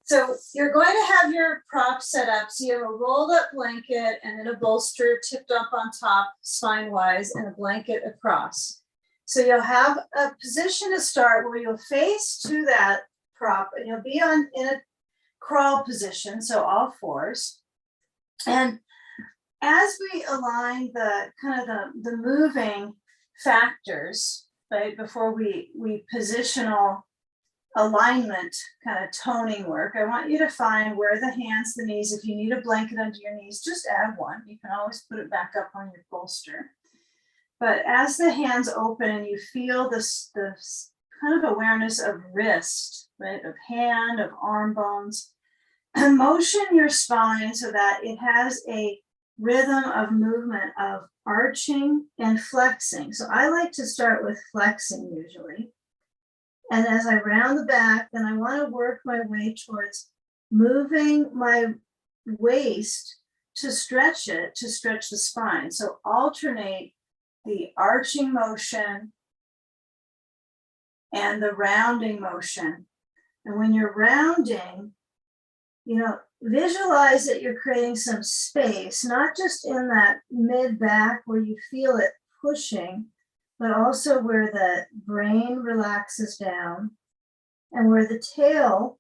So you're going to have your prop set up. So you have a rolled up blanket and then a bolster tipped up on top spine wise and a blanket across. So you'll have a position to start where you'll face to that prop and you'll be in a crawl position, so all fours. And as we align the kind of the moving factors, right, before we positional alignment kind of toning work, I want you to find where the hands, the knees, if you need a blanket under your knees, just add one. You can always put it back up on your bolster. But as the hands open and you feel this kind of awareness of wrist, right, of hand, of arm bones, and motion your spine so that it has a rhythm of movement of arching and flexing. So I like to start with flexing usually. And as I round the back, then I want to work my way towards moving my waist to stretch it, to stretch the spine. So alternate the arching motion and the rounding motion. And when you're rounding, visualize that you're creating some space, not just in that mid back where you feel it pushing, but also where the brain relaxes down and where the tail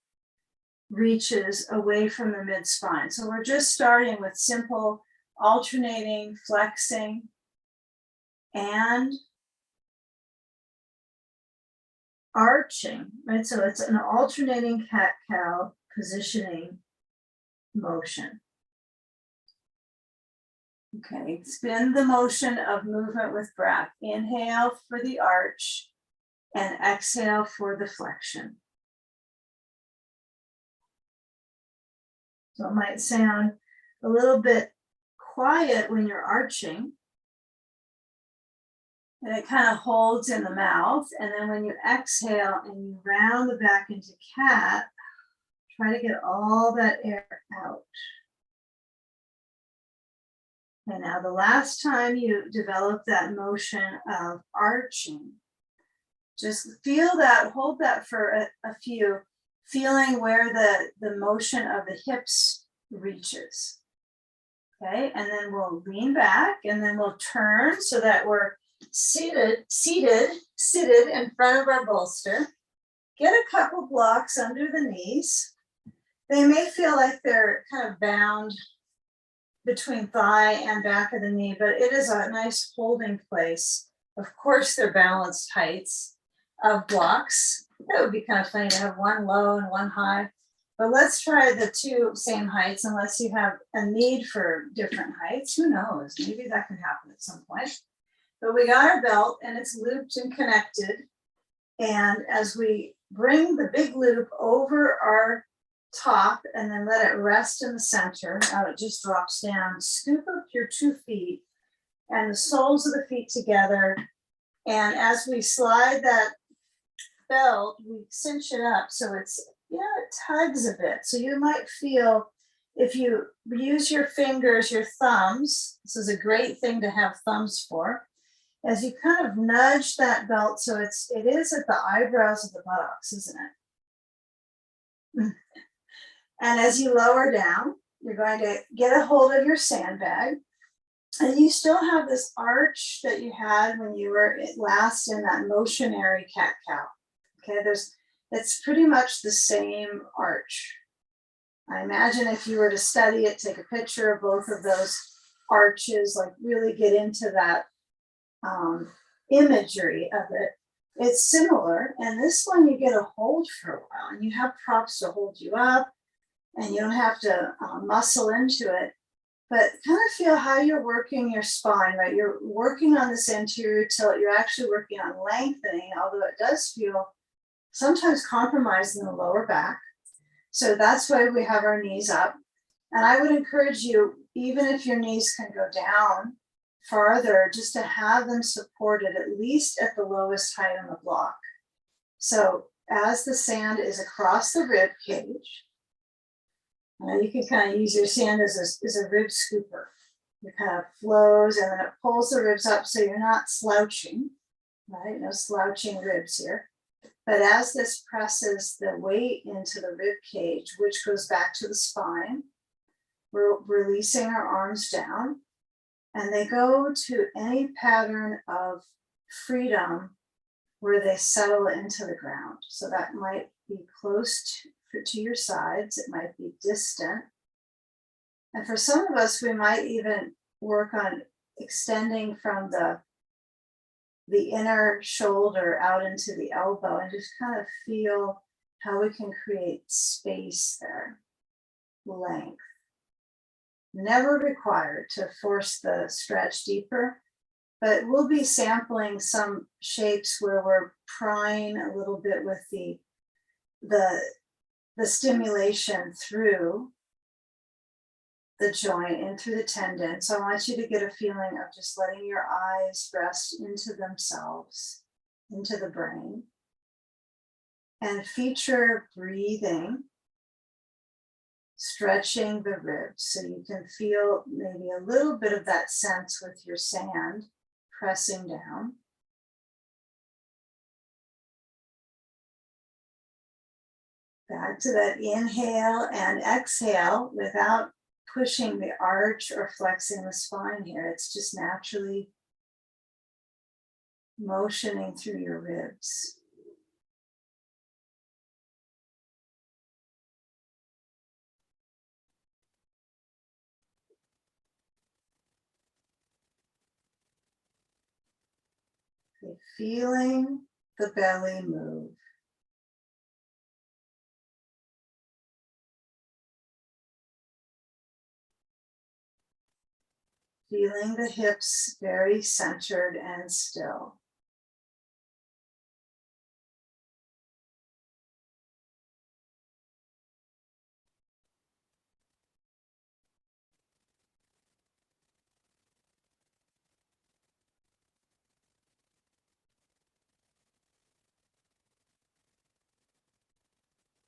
reaches away from the mid spine. So we're just starting with simple alternating, flexing, and arching, right? So it's an alternating cat-cow positioning motion. Okay, spin the motion of movement with breath. Inhale for the arch and exhale for the flexion. So it might sound a little bit quiet when you're arching, and it kind of holds in the mouth. And then when you exhale and you round the back into cat, try to get all that air out. And now the last time you develop that motion of arching, just feel that, hold that for a few, feeling where the motion of the hips reaches. Okay, and then we'll lean back and then we'll turn so that we're seated in front of our bolster. Get a couple blocks under the knees. They may feel like they're kind of bound between thigh and back of the knee, but it is a nice holding place. Of course, they're balanced heights of blocks. That would be kind of funny to have one low and one high, but let's try the two same heights unless you have a need for different heights. Who knows? Maybe that can happen at some point. But we got our belt and it's looped and connected. And as we bring the big loop over our top and then let it rest in the center, now it just drops down, scoop up your 2 feet and the soles of the feet together. And as we slide that belt, we cinch it up so it's, it tugs a bit. So you might feel, if you use your fingers, your thumbs, this is a great thing to have thumbs for, as you kind of nudge that belt, so it is at the eyebrows of the buttocks, isn't it? And as you lower down, you're going to get a hold of your sandbag, and you still have this arch that you had when you were last in that motionary cat-cow. Okay, it's pretty much the same arch. I imagine if you were to study it, take a picture of both of those arches, like really get into that imagery of it. It's similar, and this one you get a hold for a while, and you have props to hold you up, and you don't have to muscle into it, but kind of feel how you're working your spine, right? You're working on this anterior tilt, you're actually working on lengthening, although it does feel sometimes compromised in the lower back. So that's why we have our knees up. And I would encourage you, even if your knees can go down farther, just to have them supported at least at the lowest height on the block. So as the sand is across the rib cage, you can kind of use your sand as a rib scooper. It kind of flows and then it pulls the ribs up so you're not slouching, right? No slouching ribs here. But as this presses the weight into the rib cage, which goes back to the spine, we're releasing our arms down, and they go to any pattern of freedom where they settle into the ground. So that might be close to your sides, it might be distant. And for some of us, we might even work on extending from the inner shoulder out into the elbow and just kind of feel how we can create space there, length. Never required to force the stretch deeper, but we'll be sampling some shapes where we're prying a little bit with the stimulation through the joint and through the tendon. So I want you to get a feeling of just letting your eyes rest into themselves, into the brain, and feature breathing, stretching the ribs. So you can feel maybe a little bit of that sense with your sand pressing down. Back to that inhale and exhale without pushing the arch or flexing the spine here. It's just naturally motioning through your ribs. Okay, feeling the belly move. Feeling the hips very centered and still.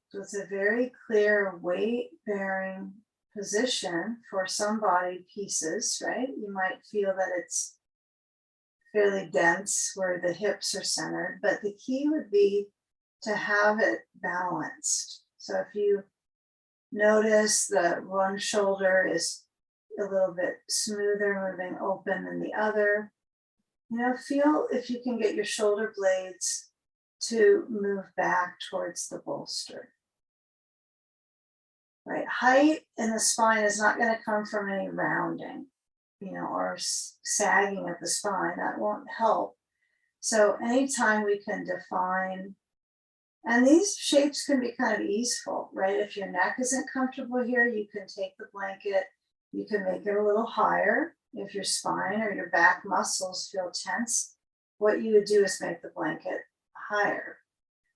So it's a very clear weight-bearing position for some body pieces, right? You might feel that it's fairly dense where the hips are centered, but the key would be to have it balanced. So if you notice that one shoulder is a little bit smoother, moving open than the other, feel if you can get your shoulder blades to move back towards the bolster. Right, height in the spine is not going to come from any rounding, or sagging of the spine. That won't help. So anytime we can define, and these shapes can be kind of easeful, right? If your neck isn't comfortable here, you can take the blanket, you can make it a little higher. If your spine or your back muscles feel tense, what you would do is make the blanket higher.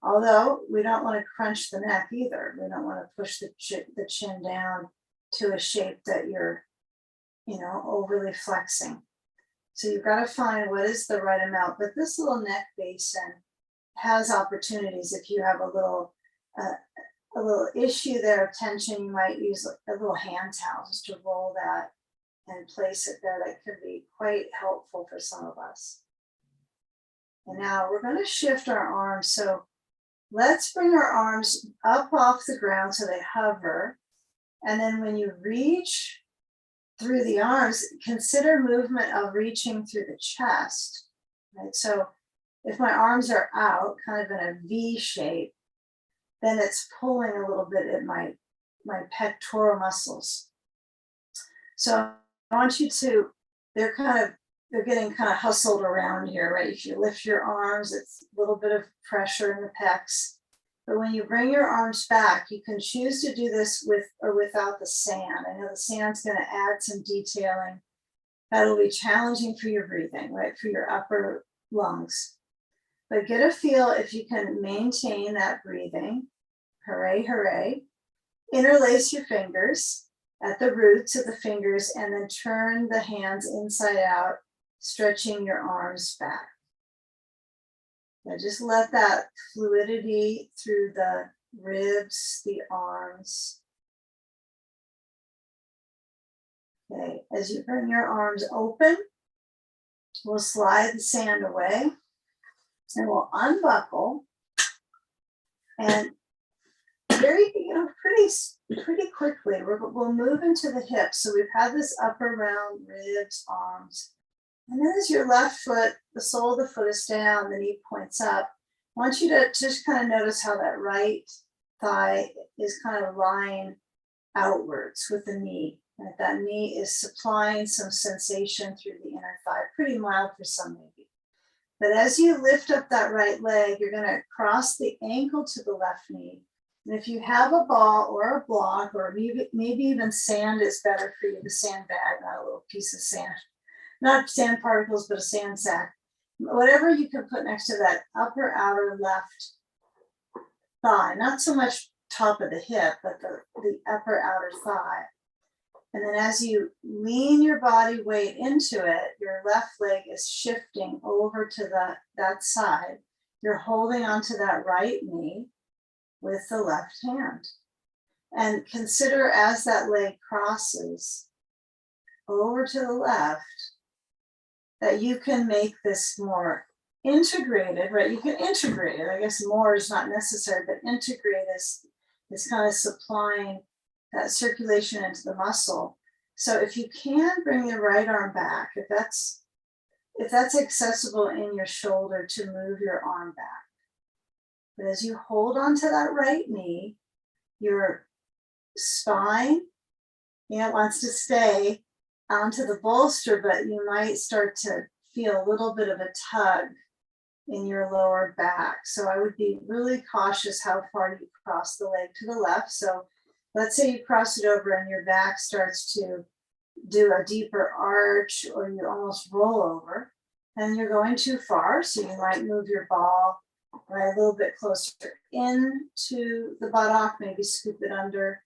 Although we don't want to crunch the neck either. We don't want to push the chin down to a shape that you're, overly flexing. So you've got to find what is the right amount. But this little neck basin has opportunities. If you have a little issue there of tension, you might use a little hand towel just to roll that and place it there. That could be quite helpful for some of us. And now we're going to shift our arms. So let's bring our arms up off the ground so they hover. And then when you reach through the arms, consider movement of reaching through the chest. Right? So if my arms are out, kind of in a V shape, then it's pulling a little bit at my pectoral muscles. So I want you to, they're getting kind of hustled around here, right? If you lift your arms, it's a little bit of pressure in the pecs. But when you bring your arms back, you can choose to do this with or without the sand. I know the sand's going to add some detailing. That'll be challenging for your breathing, right? For your upper lungs. But get a feel if you can maintain that breathing. Hooray, hooray. Interlace your fingers at the roots of the fingers and then turn the hands inside out, stretching your arms back. Now just let that fluidity through the ribs, the arms. Okay, as you bring your arms open, we'll slide the sand away and we'll unbuckle And very, pretty quickly, we'll move into the hips. So we've had this upper round, ribs, arms. And then as your left foot, the sole of the foot is down, the knee points up. I want you to just kind of notice how that right thigh is kind of lying outwards with the knee. Right? That knee is supplying some sensation through the inner thigh, pretty mild for some maybe. But as you lift up that right leg, you're going to cross the ankle to the left knee. And if you have a ball or a block, or maybe even sand is better for you, the sandbag, not a little piece of sand, not sand particles, but a sand sack. Whatever you can put next to that upper outer left thigh, not so much top of the hip, but the upper outer thigh. And then as you lean your body weight into it, your left leg is shifting over to that side. You're holding onto that right knee with the left hand. And consider as that leg crosses over to the left, that you can make this more integrated, right? You can integrate it. I guess more is not necessary, but integrate is kind of supplying that circulation into the muscle. So if you can bring your right arm back, if that's accessible in your shoulder to move your arm back. But as you hold onto that right knee, your spine, wants to stay onto the bolster, but you might start to feel a little bit of a tug in your lower back. So I would be really cautious how far you cross the leg to the left. So let's say you cross it over and your back starts to do a deeper arch, or you almost roll over and you're going too far. So you might move your ball right a little bit closer into the buttock, maybe scoop it under,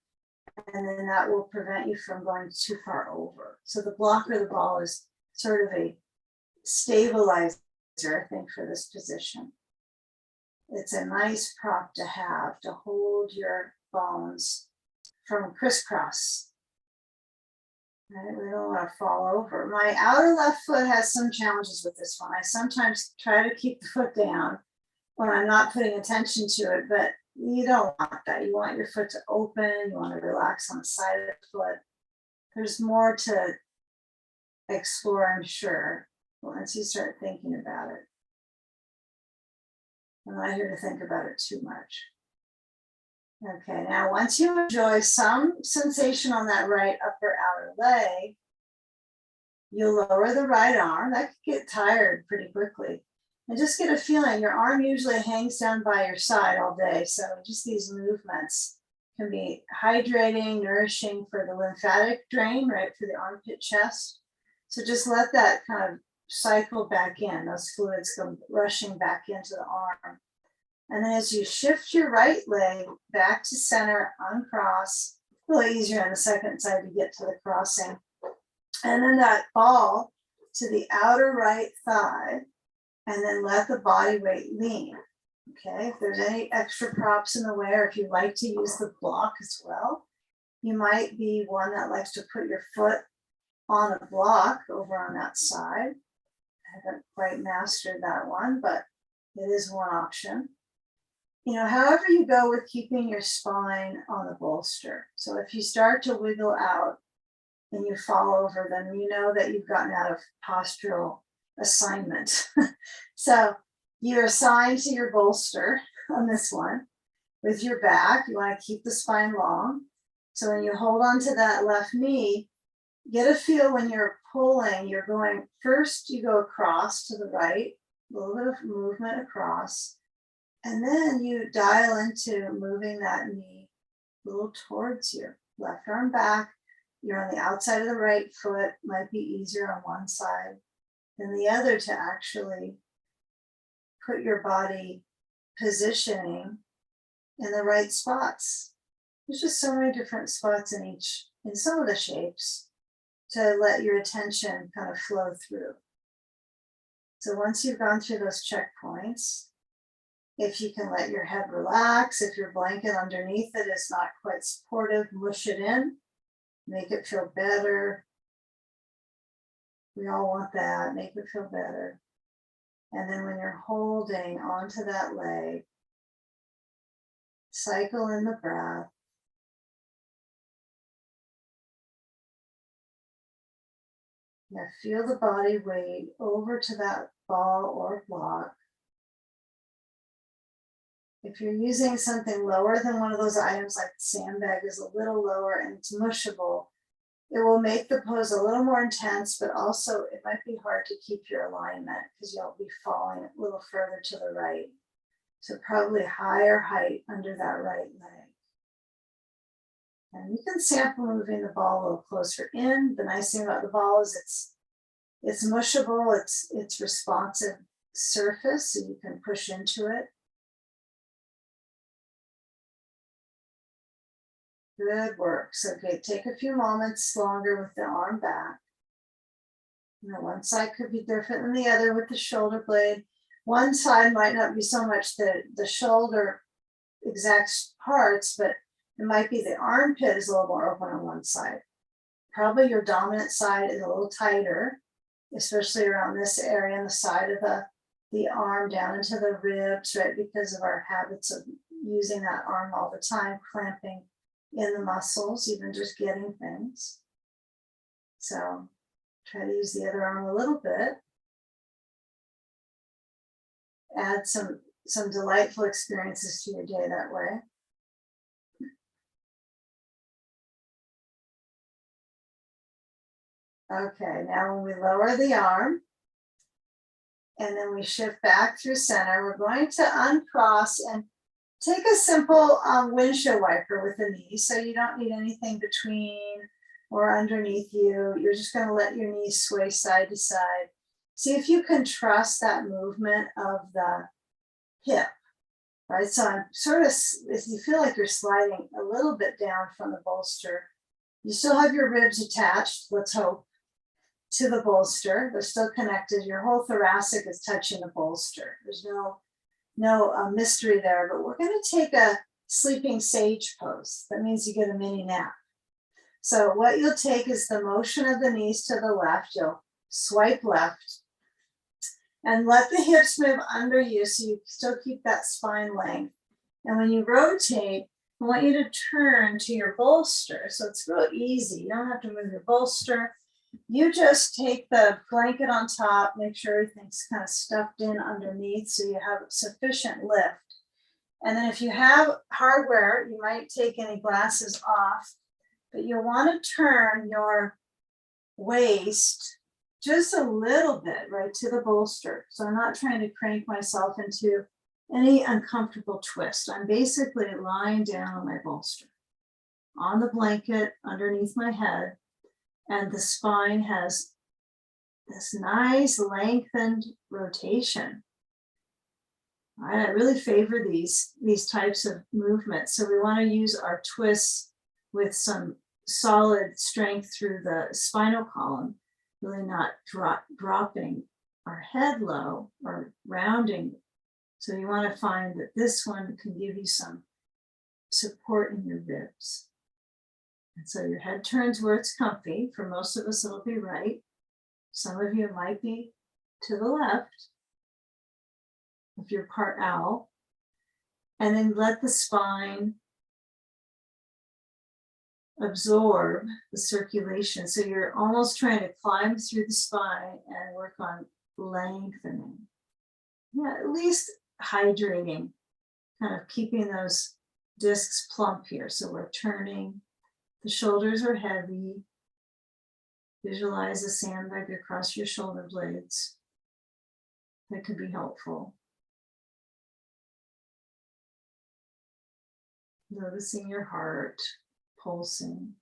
and then that will prevent you from going too far over. So the block or the ball is sort of a stabilizer, I think, for this position. It's a nice prop to have to hold your bones from crisscross. Right? We don't want to fall over. My outer left foot has some challenges with this one. I sometimes try to keep the foot down when I'm not putting attention to it, but you don't want that. You want your foot to open. You want to relax on the side of the foot. There's more to explore, I'm sure, once you start thinking about it. I'm not here to think about it too much. Okay, now once you enjoy some sensation on that right upper outer leg, you'll lower the right arm. That could get tired pretty quickly. And just get a feeling. Your arm usually hangs down by your side all day. So just these movements can be hydrating, nourishing for the lymphatic drain, right, for the armpit chest. So just let that kind of cycle back in. Those fluids go rushing back into the arm. And then as you shift your right leg back to center, uncross, a little easier on the second side to get to the crossing. And then that ball to the outer right thigh, and then let the body weight lean. Okay, if there's any extra props in the way, or if you like to use the block as well, you might be one that likes to put your foot on a block over on that side. I haven't quite mastered that one, but it is one option. However you go with keeping your spine on the bolster. So if you start to wiggle out and you fall over, then you know that you've gotten out of postural assignment. So you're assigned to your bolster on this one with your back. You want to keep the spine long. So when you hold on to that left knee, get a feel when you're pulling, you're going, first you go across to the right, a little bit of movement across. And then you dial into moving that knee a little towards your left arm back. You're on the outside of the right foot, might be easier on one side than the other to actually put your body positioning in the right spots. There's just so many different spots in some of the shapes to let your attention kind of flow through. So once you've gone through those checkpoints, if you can let your head relax, if your blanket underneath it is not quite supportive, mush it in, make it feel better. We all want that, make it feel better. And then when you're holding onto that leg, Cycle in the breath. Now feel the body weight over to that ball or block. If you're using something lower than one of those items, like the sandbag is a little lower and it's mushable, it will make the pose a little more intense, but also it might be hard to keep your alignment because you'll be falling a little further to the right. So probably higher height under that right leg. And you can sample moving the ball a little closer in. The nice thing about the ball is it's mushable, it's responsive surface, so you can push into it. Good work. So okay, take a few moments longer with the arm back. You know, one side could be different than the other with the shoulder blade. One side might not be so much the shoulder exact parts, but it might be the armpit is a little more open on one side. Probably your dominant side is a little tighter, especially around this area on the side of the arm down into the ribs, right? Because of our habits of using that arm all the time, clamping in the muscles, even just getting things. So try to use the other arm a little bit. Add some delightful experiences to your day that way. Okay, now when we lower the arm and then we shift back through center, we're going to uncross and take a simple windshield wiper with the knee. So you don't need anything between or underneath you. You're just going to let your knees sway side to side. See if you can trust that movement of the hip, right? So I'm sort of, if you feel like you're sliding a little bit down from the bolster, you still have your ribs attached, let's hope, to the bolster. They're still connected. Your whole thoracic is touching the bolster. There's no mystery there, but we're going to take a sleeping sage pose. That means you get a mini nap. So what you'll take is the motion of the knees to the left. You'll swipe left and let the hips move under you so you still keep that spine length. And when you rotate, I want you to turn to your bolster. So it's real easy. You don't have to move your bolster. You just take the blanket on top, make sure everything's kind of stuffed in underneath so you have sufficient lift. And then if you have hardware, you might take any glasses off, but you'll want to turn your waist just a little bit, right, to the bolster. So I'm not trying to crank myself into any uncomfortable twist. I'm basically lying down on my bolster, on the blanket underneath my head, and the spine has this nice lengthened rotation. All right, I really favor these types of movements. So we want to use our twists with some solid strength through the spinal column, really not dropping our head low or rounding. So you want to find that this one can give you some support in your ribs. And so your head turns where it's comfy. For most of us, it'll be right. Some of you, it might be to the left, if you're part owl. And then let the spine absorb the circulation. So you're almost trying to climb through the spine and work on lengthening. Yeah, at least hydrating, kind of keeping those discs plump here. So we're turning. The shoulders are heavy. Visualize a sandbag across your shoulder blades. That could be helpful. Noticing your heart pulsing.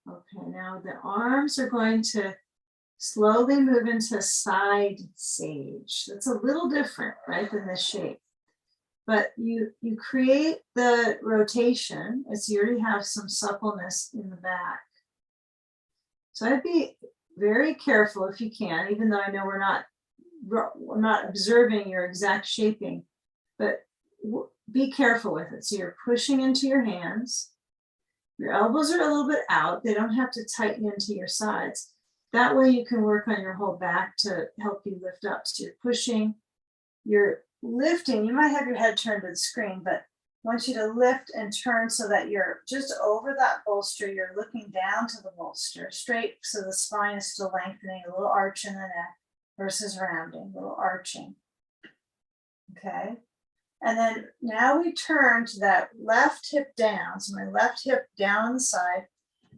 Okay, now the arms are going to slowly move into side sage. That's a little different, right, than this shape. But you create the rotation as you already have some suppleness in the back. So I'd be very careful if you can, even though I know we're not I'm not observing your exact shaping, but be careful with it. So you're pushing into your hands. Your elbows are a little bit out. They don't have to tighten into your sides. That way you can work on your whole back to help you lift up. So you're pushing, you're lifting. You might have your head turned to the screen, but I want you to lift and turn so that you're just over that bolster. You're looking down to the bolster, straight, so the spine is still lengthening, a little arch in the neck versus rounding, a little arching. Okay. And then now we turn to that left hip down. So my left hip down on the side.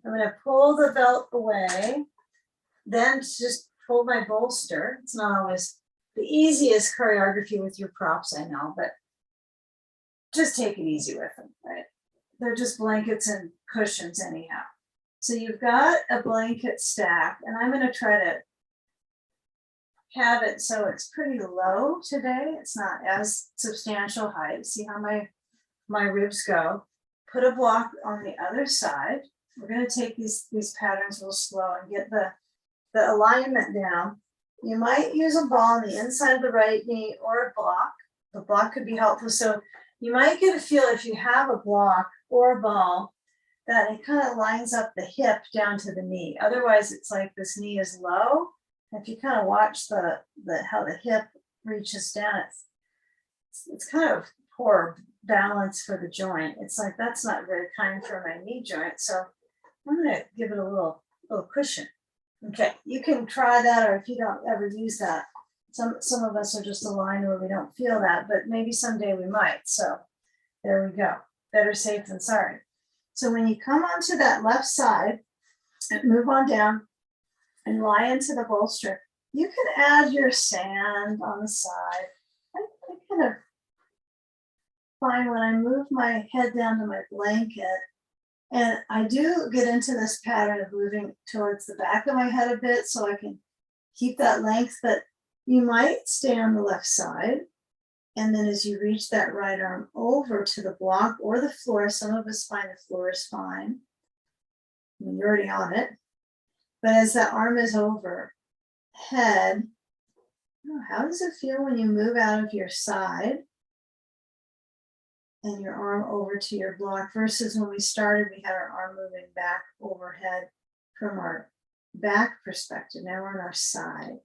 I'm going to pull the belt away, then just pull my bolster. It's not always the easiest choreography with your props, I know, but just take it easy with them, right? They're just blankets and cushions anyhow. So you've got a blanket stack, and I'm going to try to have it so it's pretty low today. It's not as substantial height. See how my ribs go. Put a block on the other side. We're going to take these patterns real slow and get the alignment down. You might use a ball on the inside of the right knee or a block. The block could be helpful. So you might get a feel if you have a block or a ball that it kind of lines up the hip down to the knee. Otherwise, it's like this knee is low. If you kind of watch how the hip reaches down, it's kind of poor balance for the joint. It's like that's not very kind for my knee joint. So I'm going to give it a little cushion. Okay, you can try that, or if you don't ever use that, some of us are just aligned where we don't feel that, but maybe someday we might. So there we go. Better safe than sorry. So when you come onto that left side and move on down and lie into the bolster, you can add your sand on the side. I kind of find when I move my head down to my blanket, and I do get into this pattern of moving towards the back of my head a bit so I can keep that length, but you might stay on the left side. And then as you reach that right arm over to the block or the floor, some of us find the floor is fine. I mean, you're already on it. But as that arm is over, head, how does it feel when you move out of your side and your arm over to your block versus when we started, we had our arm moving back overhead from our back perspective. Now we're on our side.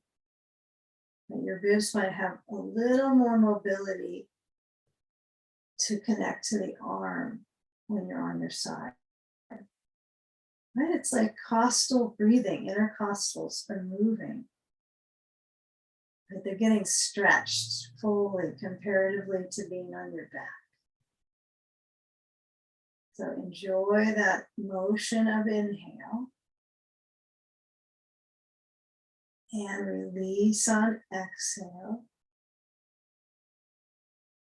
And your ribs might have a little more mobility to connect to the arm when you're on your side. Right? It's like costal breathing. Intercostals are moving. But they're getting stretched fully comparatively to being on your back. So enjoy that motion of inhale. And release on exhale.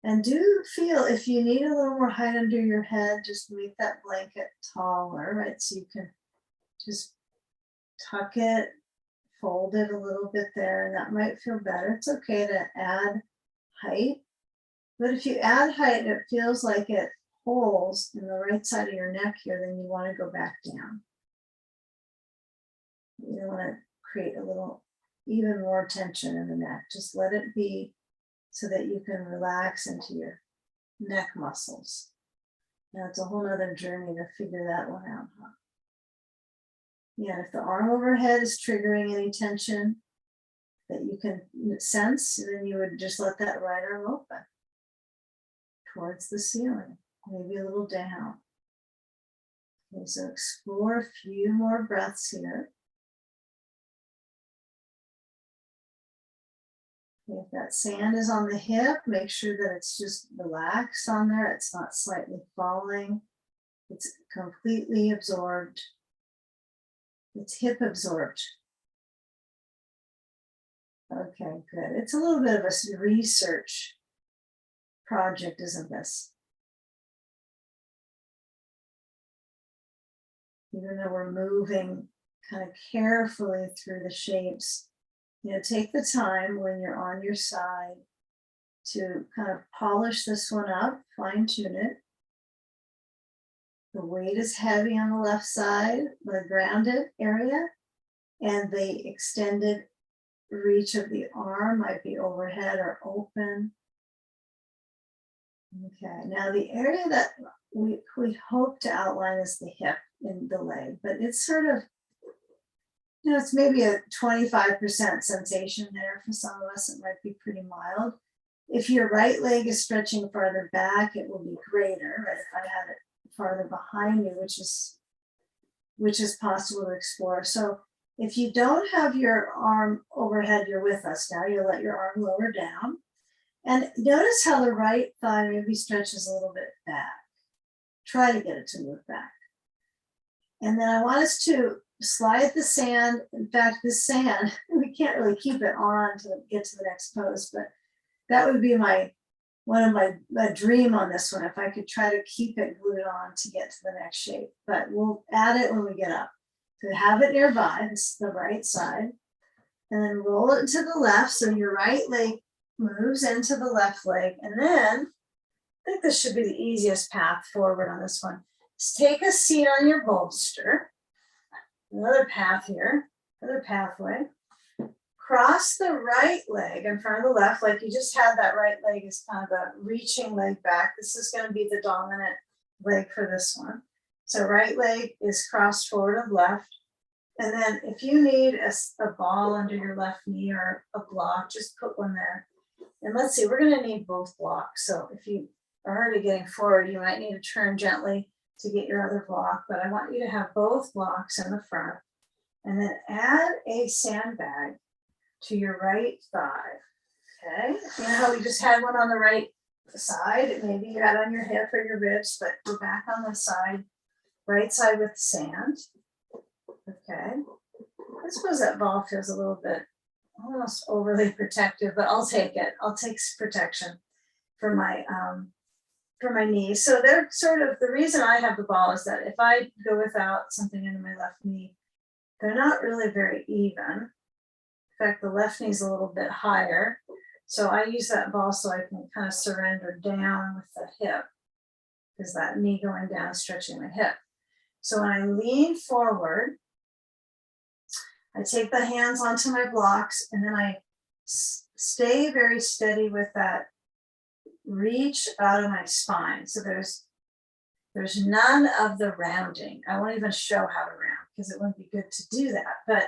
And do feel if you need a little more height under your head, just make that blanket taller, right? So you can just tuck it, fold it a little bit there, and that might feel better. It's okay to add height. But if you add height, it feels like it pulls in the right side of your neck here, then you want to go back down. You don't want to create a little even more tension in the neck. Just let it be so that you can relax into your neck muscles. Now it's a whole other journey to figure that one out, huh? Yeah, if the arm overhead is triggering any tension that you can sense, then you would just let that right arm open towards the ceiling, maybe a little down. Okay, so explore a few more breaths here. If that sand is on the hip, make sure that it's just relaxed on there. It's not slightly falling. It's completely absorbed. It's hip absorbed. Okay, good. It's a little bit of a research project, isn't this? Even though we're moving kind of carefully through the shapes, take the time when you're on your side to kind of polish this one up, fine tune it. The weight is heavy on the left side, the grounded area, and the extended reach of the arm might be overhead or open. Okay, now the area that we hope to outline is the hip in the leg, but it's sort of, it's maybe a 25% sensation there. For some of us, it might be pretty mild. If your right leg is stretching farther back, it will be greater. Right? If I had it farther behind you, which is possible to explore. So if you don't have your arm overhead, you're with us now. You let your arm lower down. And notice how the right thigh maybe stretches a little bit back. Try to get it to move back. And then I want us to slide the sand. In fact, this sand, we can't really keep it on to get to the next pose, but that would be one of my dream on this one, if I could try to keep it glued on to get to the next shape. But we'll add it when we get up. So have it nearby, this is the right side, and then roll it to the left. So your right leg moves into the left leg. And then, I think this should be the easiest path forward on this one. Just take a seat on your bolster. Another path here, another pathway. Cross the right leg in front of the left, like you just had that right leg is kind of a reaching leg back. This is going to be the dominant leg for this one. So right leg is crossed forward of left. And then if you need a ball under your left knee or a block, just put one there. And let's see, we're going to need both blocks. So if you are already getting forward, you might need to turn gently to get your other block. But I want you to have both blocks in the front. And then add a sandbag to your right thigh. Okay, you know how we just had one on the right side? Maybe you had on your hip or your ribs, but we're back on the side, right side with sand. Okay, I suppose that ball feels a little bit almost overly protective, but I'll take it. I'll take protection for my knees. So they're sort of, the reason I have the ball is that if I go without something into my left knee, they're not really very even. In fact, the left knee is a little bit higher. So I use that ball so I can kind of surrender down with the hip, because that knee going down is stretching my hip. So when I lean forward, I take the hands onto my blocks, and then I stay very steady with that reach out of my spine. So there's none of the rounding. I won't even show how to round because it wouldn't be good to do that. But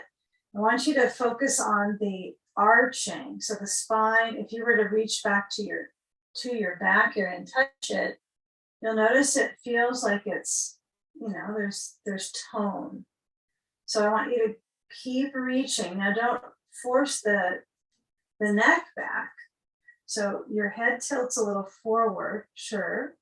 I want you to focus on the arching. So the spine, if you were to reach back to your back here and touch it, you'll notice it feels like it's, there's tone. So I want you to keep reaching. Now don't force the neck back. So your head tilts a little forward, sure,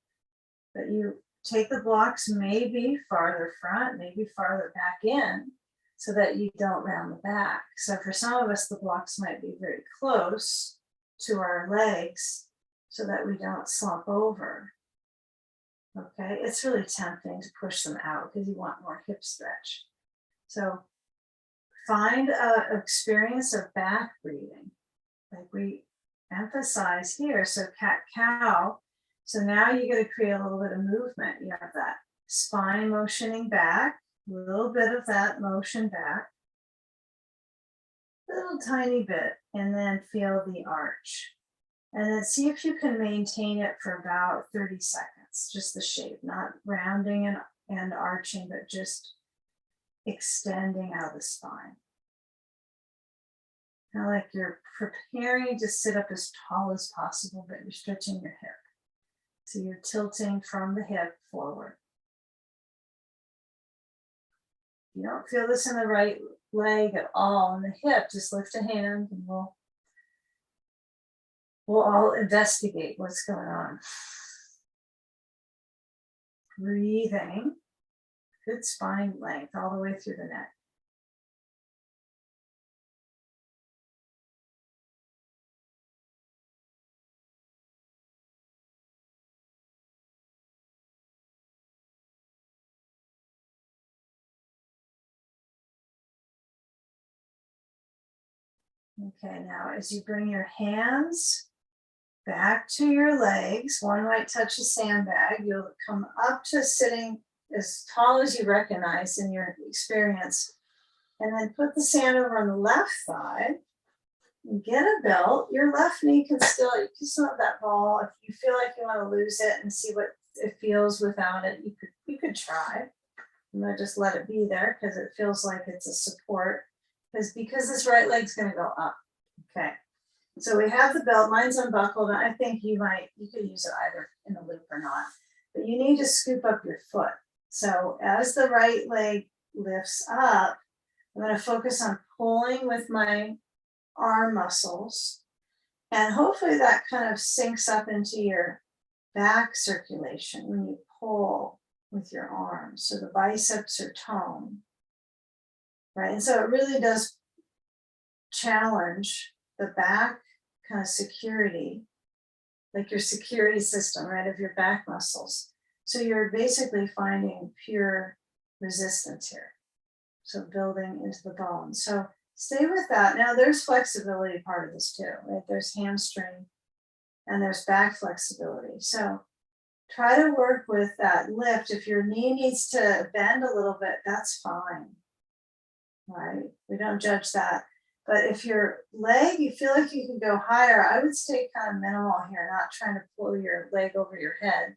but you take the blocks maybe farther front, maybe farther back in, so that you don't round the back. So for some of us, the blocks might be very close to our legs so that we don't slump over. Okay, it's really tempting to push them out because you want more hip stretch. So find an experience of back breathing, like we emphasize here. So cat-cow. So now you got to create a little bit of movement. You have that spine motioning back, a little bit of that motion back, a little tiny bit, and then feel the arch. And then see if you can maintain it for about 30 seconds, just the shape, not rounding and arching, but just extending out the spine. Kind of like you're preparing to sit up as tall as possible, but you're stretching your hip. So you're tilting from the hip forward. If you don't feel this in the right leg at all, in the hip, just lift a hand and we'll all investigate what's going on. Breathing, good spine length all the way through the neck. Okay, now as you bring your hands back to your legs, one might touch a sandbag, you'll come up to sitting as tall as you recognize in your experience, and then put the sand over on the left thigh, Get a belt. Your left knee can still, you can still have that ball. If you feel like you want to lose it and see what it feels without it, you could try. I'm gonna just let it be there because it feels like it's a support. Because this right leg's gonna go up. Okay. So we have the belt, mine's unbuckled, and I think you could use it either in a loop or not. But you need to scoop up your foot. So as the right leg lifts up, I'm going to focus on pulling with my arm muscles. And hopefully that kind of sinks up into your back circulation when you pull with your arms. So the biceps are toned, right? And so it really does challenge the back kind of security, like your security system, right, of your back muscles. So you're basically finding pure resistance here. So building into the bone. So stay with that. Now there's flexibility part of this too, right? There's hamstring and there's back flexibility. So try to work with that lift. If your knee needs to bend a little bit, that's fine, right? We don't judge that. But if your leg, you feel like you can go higher, I would stay kind of minimal here, not trying to pull your leg over your head.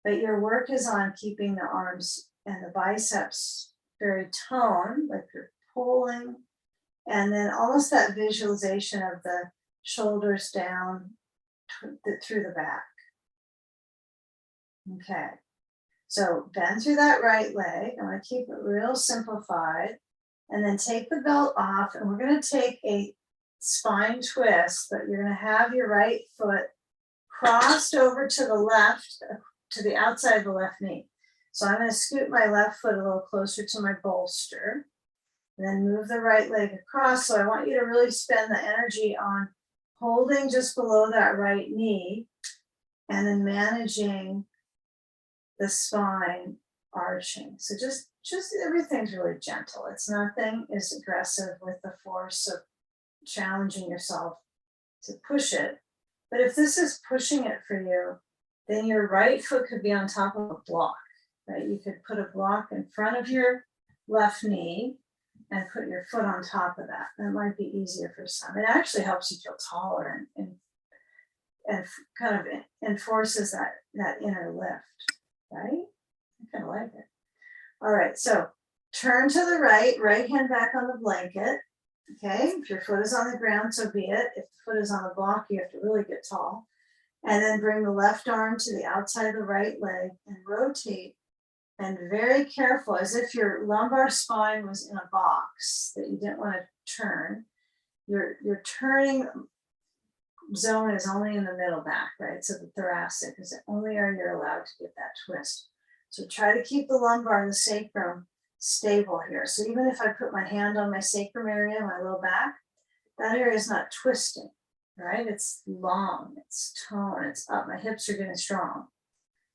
But your work is on keeping the arms and the biceps very toned, like you're pulling, and then almost that visualization of the shoulders down through the back. Okay, so bend through that right leg. I'm going to keep it real simplified. And then take the belt off, and we're going to take a spine twist, but you're going to have your right foot crossed over to the left, to the outside of the left knee. So I'm going to scoot my left foot a little closer to my bolster, and then move the right leg across. So I want you to really spend the energy on holding just below that right knee, and then managing the spine arching. So just everything's really gentle. It's nothing is aggressive with the force of challenging yourself to push it. But if this is pushing it for you, then your right foot could be on top of a block, right? You could put a block in front of your left knee and put your foot on top of that. That might be easier for some. It actually helps you feel taller and kind of enforces that inner lift, right? I kind of like it. All right, so turn to the right hand back on the blanket. Okay, if your foot is on the ground, so be it. If the foot is on the block, you have to really get tall. And then bring the left arm to the outside of the right leg and rotate. And very careful, as if your lumbar spine was in a box that you didn't want to turn. Your turning zone is only in the middle back, right? So the thoracic is only are you allowed to get that twist. So try to keep the lumbar and the sacrum stable here. So even if I put my hand on my sacrum area, my low back, that area is not twisting, right? It's long, it's toned, it's up. My hips are getting strong.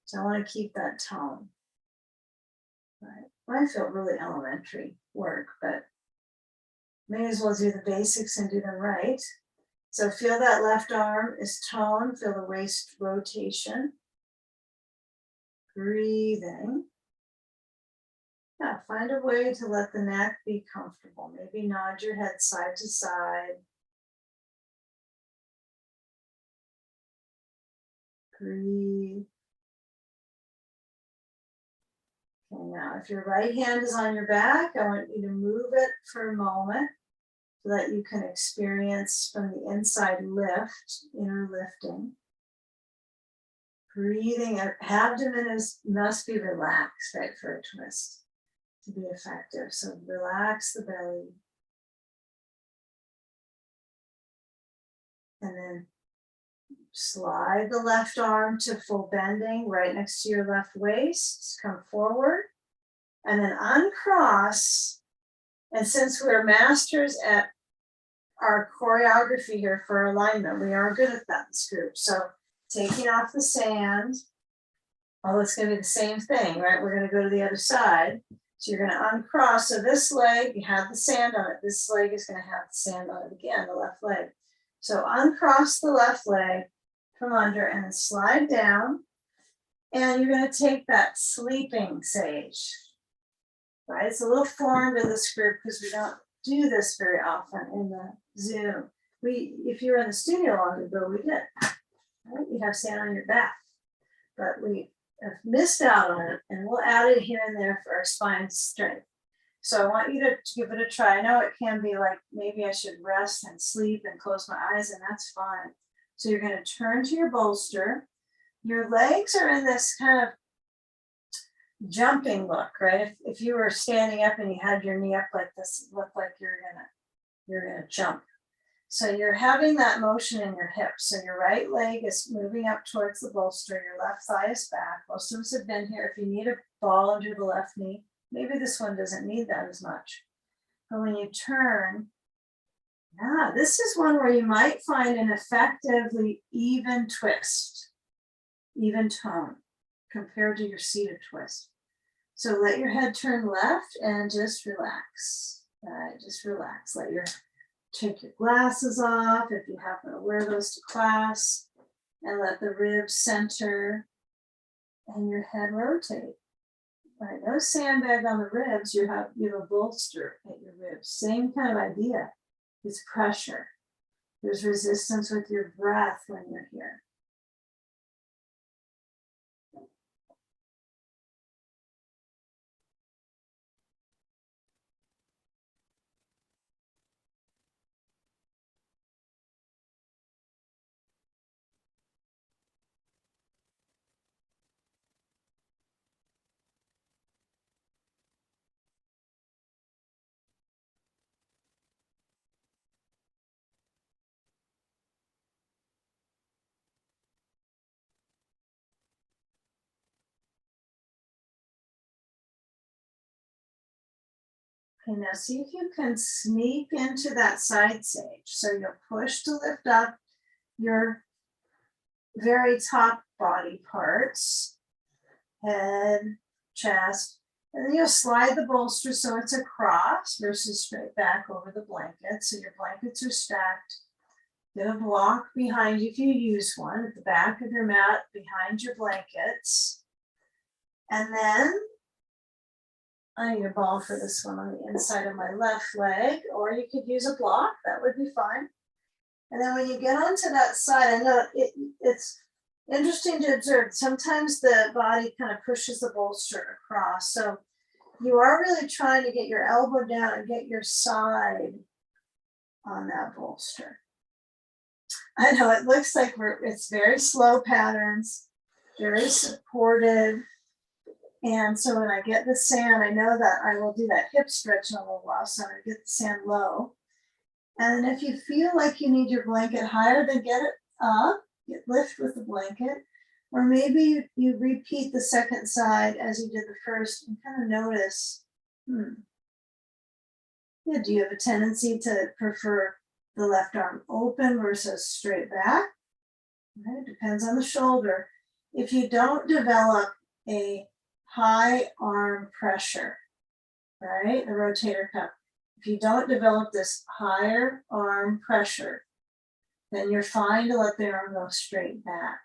So I want to keep that tone. Right. Might feel really elementary work, but may as well do the basics and do them right. So feel that left arm is toned, feel the waist rotation. Breathing. Yeah, find a way to let the neck be comfortable. Maybe nod your head side to side. Breathe. Okay, now if your right hand is on your back, I want you to move it for a moment so that you can experience from the inside lift, inner lifting. Breathing, abdomen must be relaxed, right, for a twist to be effective. So relax the belly. And then slide the left arm to full bending right next to your left waist. Come forward and then uncross. And since we're masters at our choreography here for alignment, we are good at that in this group. So taking off the sand. Oh, it's going to be the same thing, right? We're going to go to the other side. So you're going to uncross. So this leg, you have the sand on it. This leg is going to have the sand on it again, the left leg. So uncross the left leg from under and then slide down. And you're going to take that sleeping sage, right? It's a little foreign to this group because we don't do this very often in the Zoom. if you were in the studio long ago, we did. Right? You'd have sand on your back, but we have missed out on it, and we'll add it here and there for our spine strength. So I want you to give it a try. I know it can be like, maybe I should rest and sleep and close my eyes, and that's fine. So you're going to turn to your bolster. Your legs are in this kind of jumping look, right? If you were standing up and you had your knee up like this, it looked like you're gonna jump. So you're having that motion in your hips. So your right leg is moving up towards the bolster. Your left thigh is back. Most of us have been here. If you need a ball under the left knee, maybe this one doesn't need that as much. But when you turn, this is one where you might find an effectively even twist, even tone compared to your seated twist. So let your head turn left and just relax. Just relax. Take your glasses off if you happen to wear those to class, and let the ribs center and your head rotate. All right, no sandbag on the ribs. You have a bolster at your ribs. Same kind of idea. It's pressure. There's resistance with your breath when you're here. Okay, now see if you can sneak into that side sage. So you'll push to lift up your very top body parts, head, chest, and then you'll slide the bolster so it's across versus straight back over the blanket. So your blankets are stacked. Get a block behind you if you use one at the back of your mat behind your blankets. And then I need a ball for this one on the inside of my left leg, or you could use a block, that would be fine. And then when you get onto that side, I know it's interesting to observe. Sometimes the body kind of pushes the bolster across. So you are really trying to get your elbow down and get your side on that bolster. I know it looks like it's very slow patterns, very supportive. And so when I get the sand, I know that I will do that hip stretch in a little while. So I'm going to get the sand low. And then if you feel like you need your blanket higher, then get it up, lift with the blanket. Or maybe you repeat the second side as you did the first and kind of notice, yeah, do you have a tendency to prefer the left arm open versus straight back? It depends on the shoulder. If you don't develop a high arm pressure, right, the rotator cuff, if you don't develop this higher arm pressure, then you're fine to let the arm go straight back.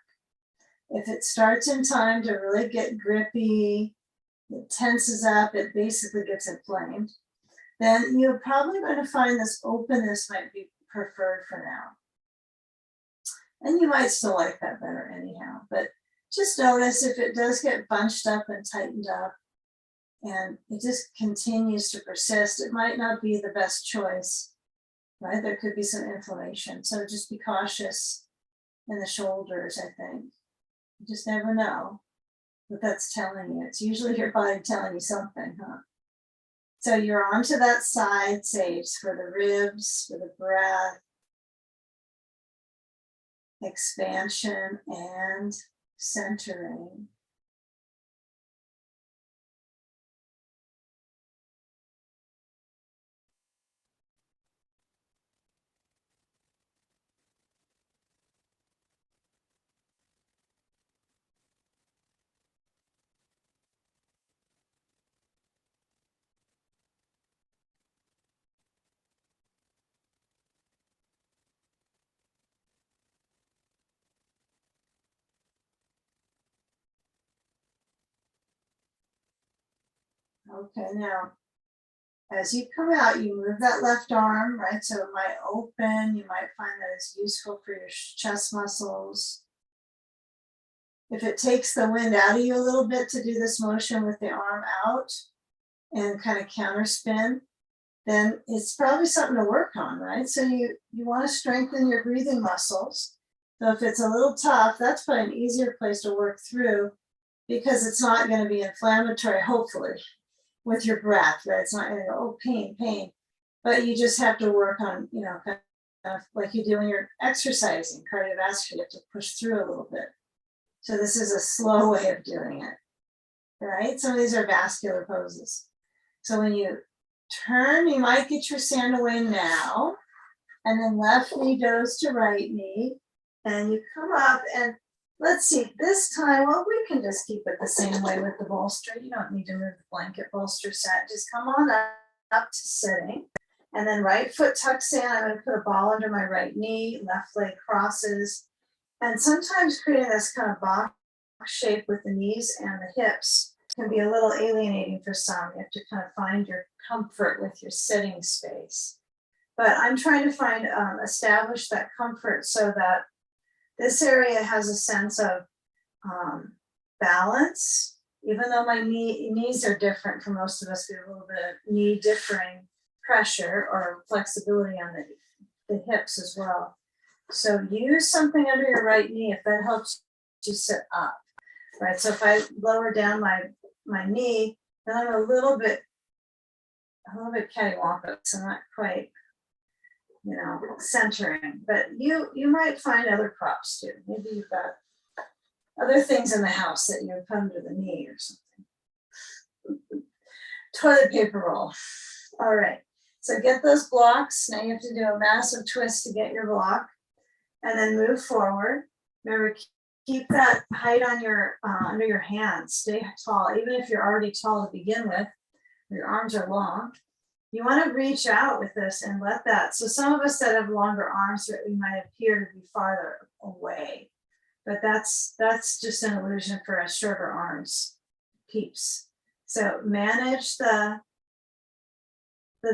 If it starts in time to really get grippy, it tenses up, it basically gets inflamed, then you're probably going to find this openness might be preferred for now. And you might still like that better anyhow, but just notice if it does get bunched up and tightened up and it just continues to persist, it might not be the best choice, right? There could be some inflammation. So just be cautious in the shoulders, I think. You just never know what that's telling you. It's usually your body telling you something, huh? So you're onto that side sage for the ribs, for the breath, expansion and centering. Okay, now As you come out, you move that left arm, right? So it might open. You might find that it's useful for your chest muscles. If it takes the wind out of you a little bit to do this motion with the arm out and kind of counter spin, then it's probably something to work on, right? So you want to strengthen your breathing muscles. So if it's a little tough, that's probably an easier place to work through because it's not going to be inflammatory, hopefully, with your breath, right? It's not going to go, oh, pain, pain. But you just have to work on, kind of like you do when you're exercising, cardiovascular, you have to push through a little bit. So this is a slow way of doing it, right? Some of these are vascular poses. So when you turn, you might get your sand away now, and then left knee goes to right knee, and you come up and let's see, this time, well, we can just keep it the same way with the bolster. You don't need to move the blanket bolster set. Just come on up to sitting, and then right foot tucks in. I'm going to put a ball under my right knee, left leg crosses, and sometimes creating this kind of box shape with the knees and the hips can be a little alienating for some. You have to kind of find your comfort with your sitting space. But I'm trying to establish that comfort so that this area has a sense of balance, even though my knees are different for most of us. We have a little bit of knee differing pressure or flexibility on the hips as well. So use something under your right knee if that helps you sit up, right? So if I lower down my knee, then I'm a little bit cattywampus. So I'm not quite, centering. But you might find other props too. Maybe you've got other things in the house that you put under the knee or something. Toilet paper roll. All right. So get those blocks. Now you have to do a massive twist to get your block. And then move forward. Remember, keep that height on your under your hands. Stay tall, even if you're already tall to begin with. Your arms are long. You want to reach out with this and let that. So some of us that have longer arms, we might appear to be farther away, but that's just an illusion for us shorter arms peeps. So manage the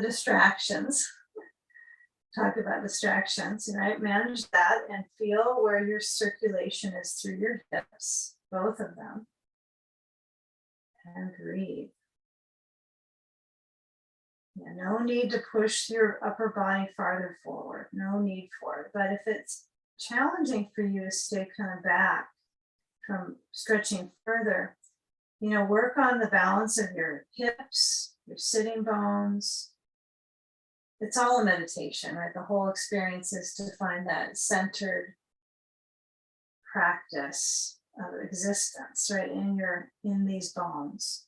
distractions. Talk about distractions, right? Manage that and feel where your circulation is through your hips, both of them. And breathe. Yeah, no need to push your upper body farther forward. No need for it. But if it's challenging for you to stay kind of back from stretching further, work on the balance of your hips, your sitting bones. It's all a meditation, right? The whole experience is to find that centered practice of existence, right? In these bones.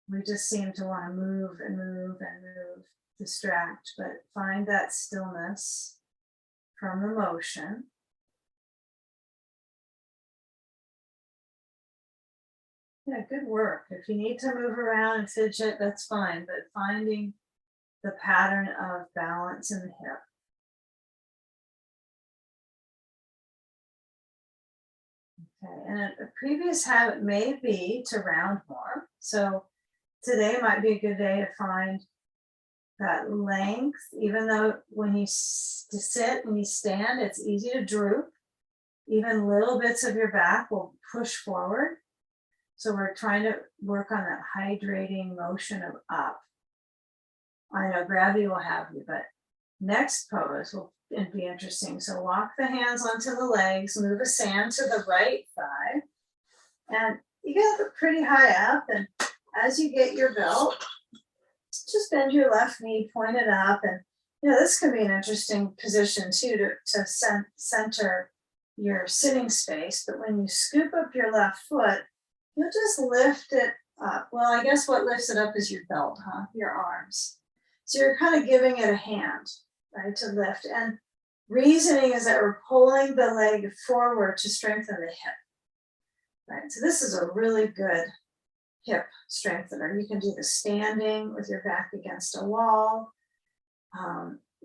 We just seem to want to move and move and move, distract, but find that stillness from the motion. Yeah, good work. If you need to move around and fidget, that's fine, but finding the pattern of balance in the hip. Okay, and a previous habit may be to round more. So today might be a good day to find that length, even though when you sit and you stand, it's easy to droop. Even little bits of your back will push forward. So we're trying to work on that hydrating motion of up. I know gravity will have you, but next pose will be interesting. So walk the hands onto the legs, move a sand to the right thigh, and you get up pretty high up. And as you get your belt, just bend your left knee, point it up, and this can be an interesting position too to center your sitting space. But when you scoop up your left foot, you'll just lift it up. Well, I guess what lifts it up is your belt, your arms. So you're kind of giving it a hand, right, to lift. And reasoning is that we're pulling the leg forward to strengthen the hip, right? So this is a really good hip strengthener. You can do the standing with your back against a wall,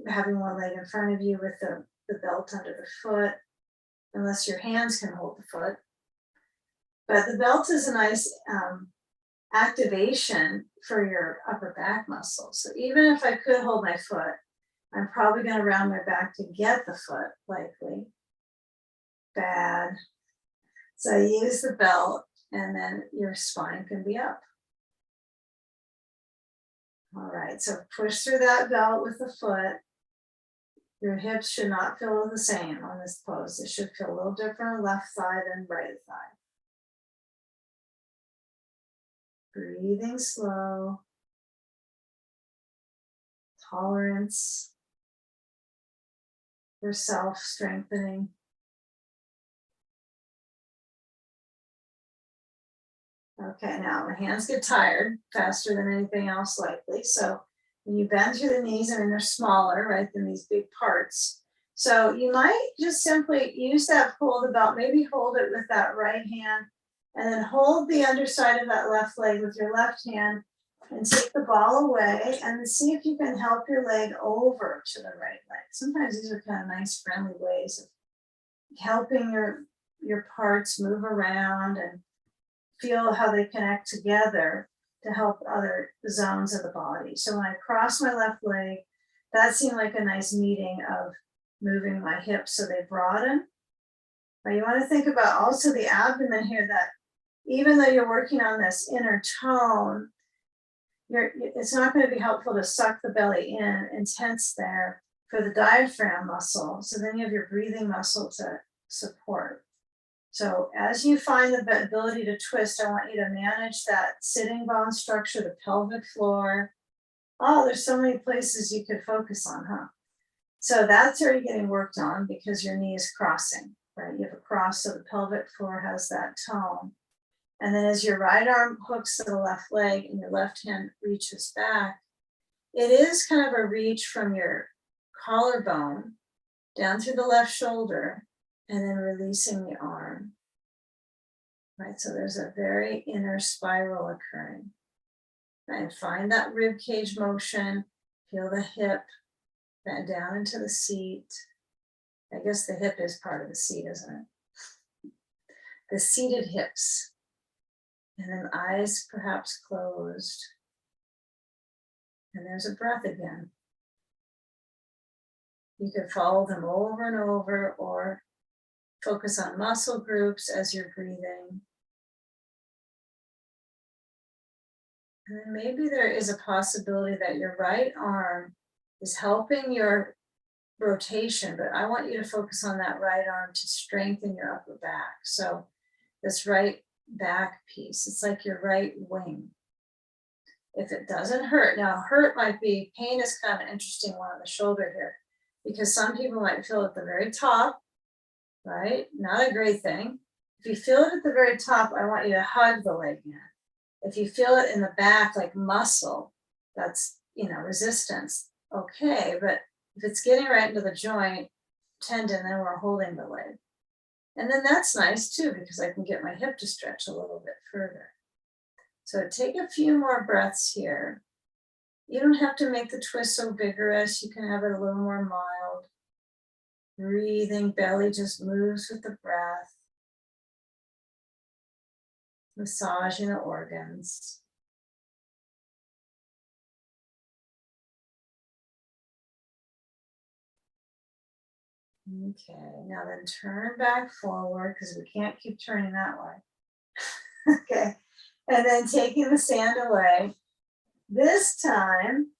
having one leg in front of you with the belt under the foot, unless your hands can hold the foot. But the belt is a nice activation for your upper back muscles. So even if I could hold my foot, I'm probably going to round my back to get the foot, likely. Bad. So use the belt, and then your spine can be up. All right, so push through that belt with the foot. Your hips should not feel the same on this pose. It should feel a little different on left thigh than right thigh. Breathing slow. Tolerance for self-strengthening. Okay, now my hands get tired faster than anything else likely. So when you bend through the knees, I mean, they're smaller, right, than these big parts. So you might just simply use that pull of the belt, maybe hold it with that right hand, and then hold the underside of that left leg with your left hand and take the ball away and then see if you can help your leg over to the right leg. Sometimes these are kind of nice, friendly ways of helping your parts move around and feel how they connect together to help other zones of the body. So when I cross my left leg, that seemed like a nice meeting of moving my hips so they broaden. But you want to think about also the abdomen here, that even though you're working on this inner tone, it's not going to be helpful to suck the belly in and tense there for the diaphragm muscle. So then you have your breathing muscle to support. So as you find the ability to twist, I want you to manage that sitting bone structure, the pelvic floor. Oh, there's so many places you could focus on, huh? So that's already getting worked on because your knee is crossing, right? You have a cross, so the pelvic floor has that tone. And then as your right arm hooks to the left leg and your left hand reaches back, it is kind of a reach from your collarbone down through the left shoulder and then releasing the arm. Right, so there's a very inner spiral occurring. And find that rib cage motion, feel the hip bend down into the seat. I guess the hip is part of the seat, isn't it? The seated hips. And then eyes perhaps closed. And there's a breath again. You could follow them over and over or focus on muscle groups as you're breathing. And then maybe there is a possibility that your right arm is helping your rotation, but I want you to focus on that right arm to strengthen your upper back. So this right back piece, it's like your right wing. If it doesn't hurt, now hurt might be, pain is kind of an interesting one on the shoulder here, because some people might feel at the very top, right? Not a great thing. If you feel it at the very top, I want you to hug the leg in. If you feel it in the back like muscle, that's, resistance, okay. But if it's getting right into the joint, tendon, then we're holding the leg. And then that's nice too, because I can get my hip to stretch a little bit further. So take a few more breaths here. You don't have to make the twist so vigorous. You can have it a little more mild. Breathing, belly just moves with the breath. Massaging the organs. Okay, now then turn back forward because we can't keep turning that way. Okay, and then taking the sand away. This time,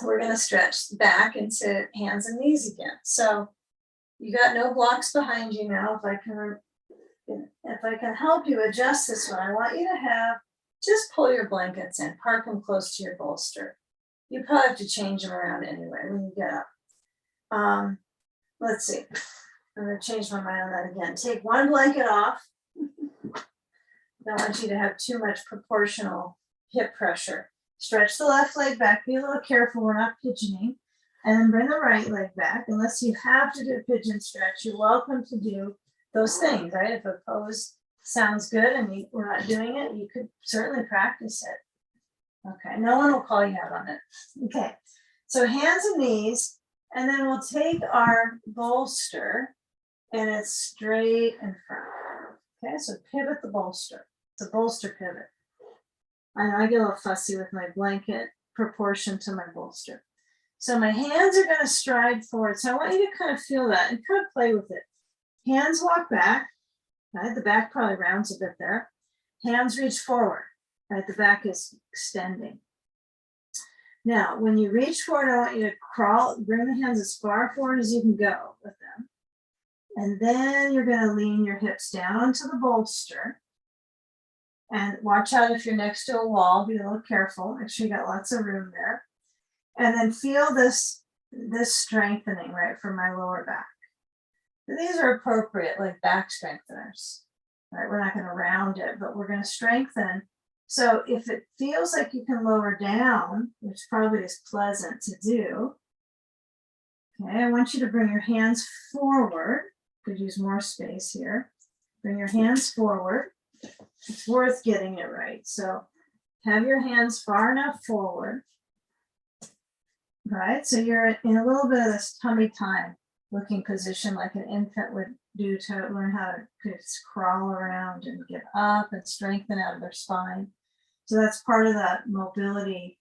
we're going to stretch back into hands and knees again. So you got no blocks behind you now. If I can help you adjust this one, I want you to just pull your blankets in, park them close to your bolster. You probably have to change them around anyway when you get up. Let's see. I'm going to change my mind on that again. Take one blanket off. Don't want you to have too much proportional hip pressure. Stretch the left leg back. Be a little careful. We're not pigeoning. And then bring the right leg back. Unless you have to do a pigeon stretch, you're welcome to do those things, right? If a pose sounds good and we're not doing it, you could certainly practice it. Okay, no one will call you out on it. Okay, so hands and knees, and then we'll take our bolster and it's straight in front. Okay, so pivot the bolster. It's a bolster pivot. I know I get a little fussy with my blanket proportion to my bolster. So my hands are going to stride forward. So I want you to kind of feel that and kind of play with it. Hands walk back, right? The back probably rounds a bit there. Hands reach forward, right? The back is extending. Now, when you reach forward, I want you to crawl, bring the hands as far forward as you can go with them. And then you're going to lean your hips down onto the bolster. And watch out if you're next to a wall, be a little careful. Make sure you got lots of room there. And then feel this strengthening, right, from my lower back. And these are appropriate, like back strengtheners, right? We're not going to round it, but we're going to strengthen. So if it feels like you can lower down, which probably is pleasant to do, okay, I want you to bring your hands forward. Could use more space here. Bring your hands forward. It's worth getting it right. So have your hands far enough forward, right? So you're in a little bit of this tummy time looking position like an infant would do to learn how to just crawl around and get up and strengthen out of their spine. So that's part of that mobility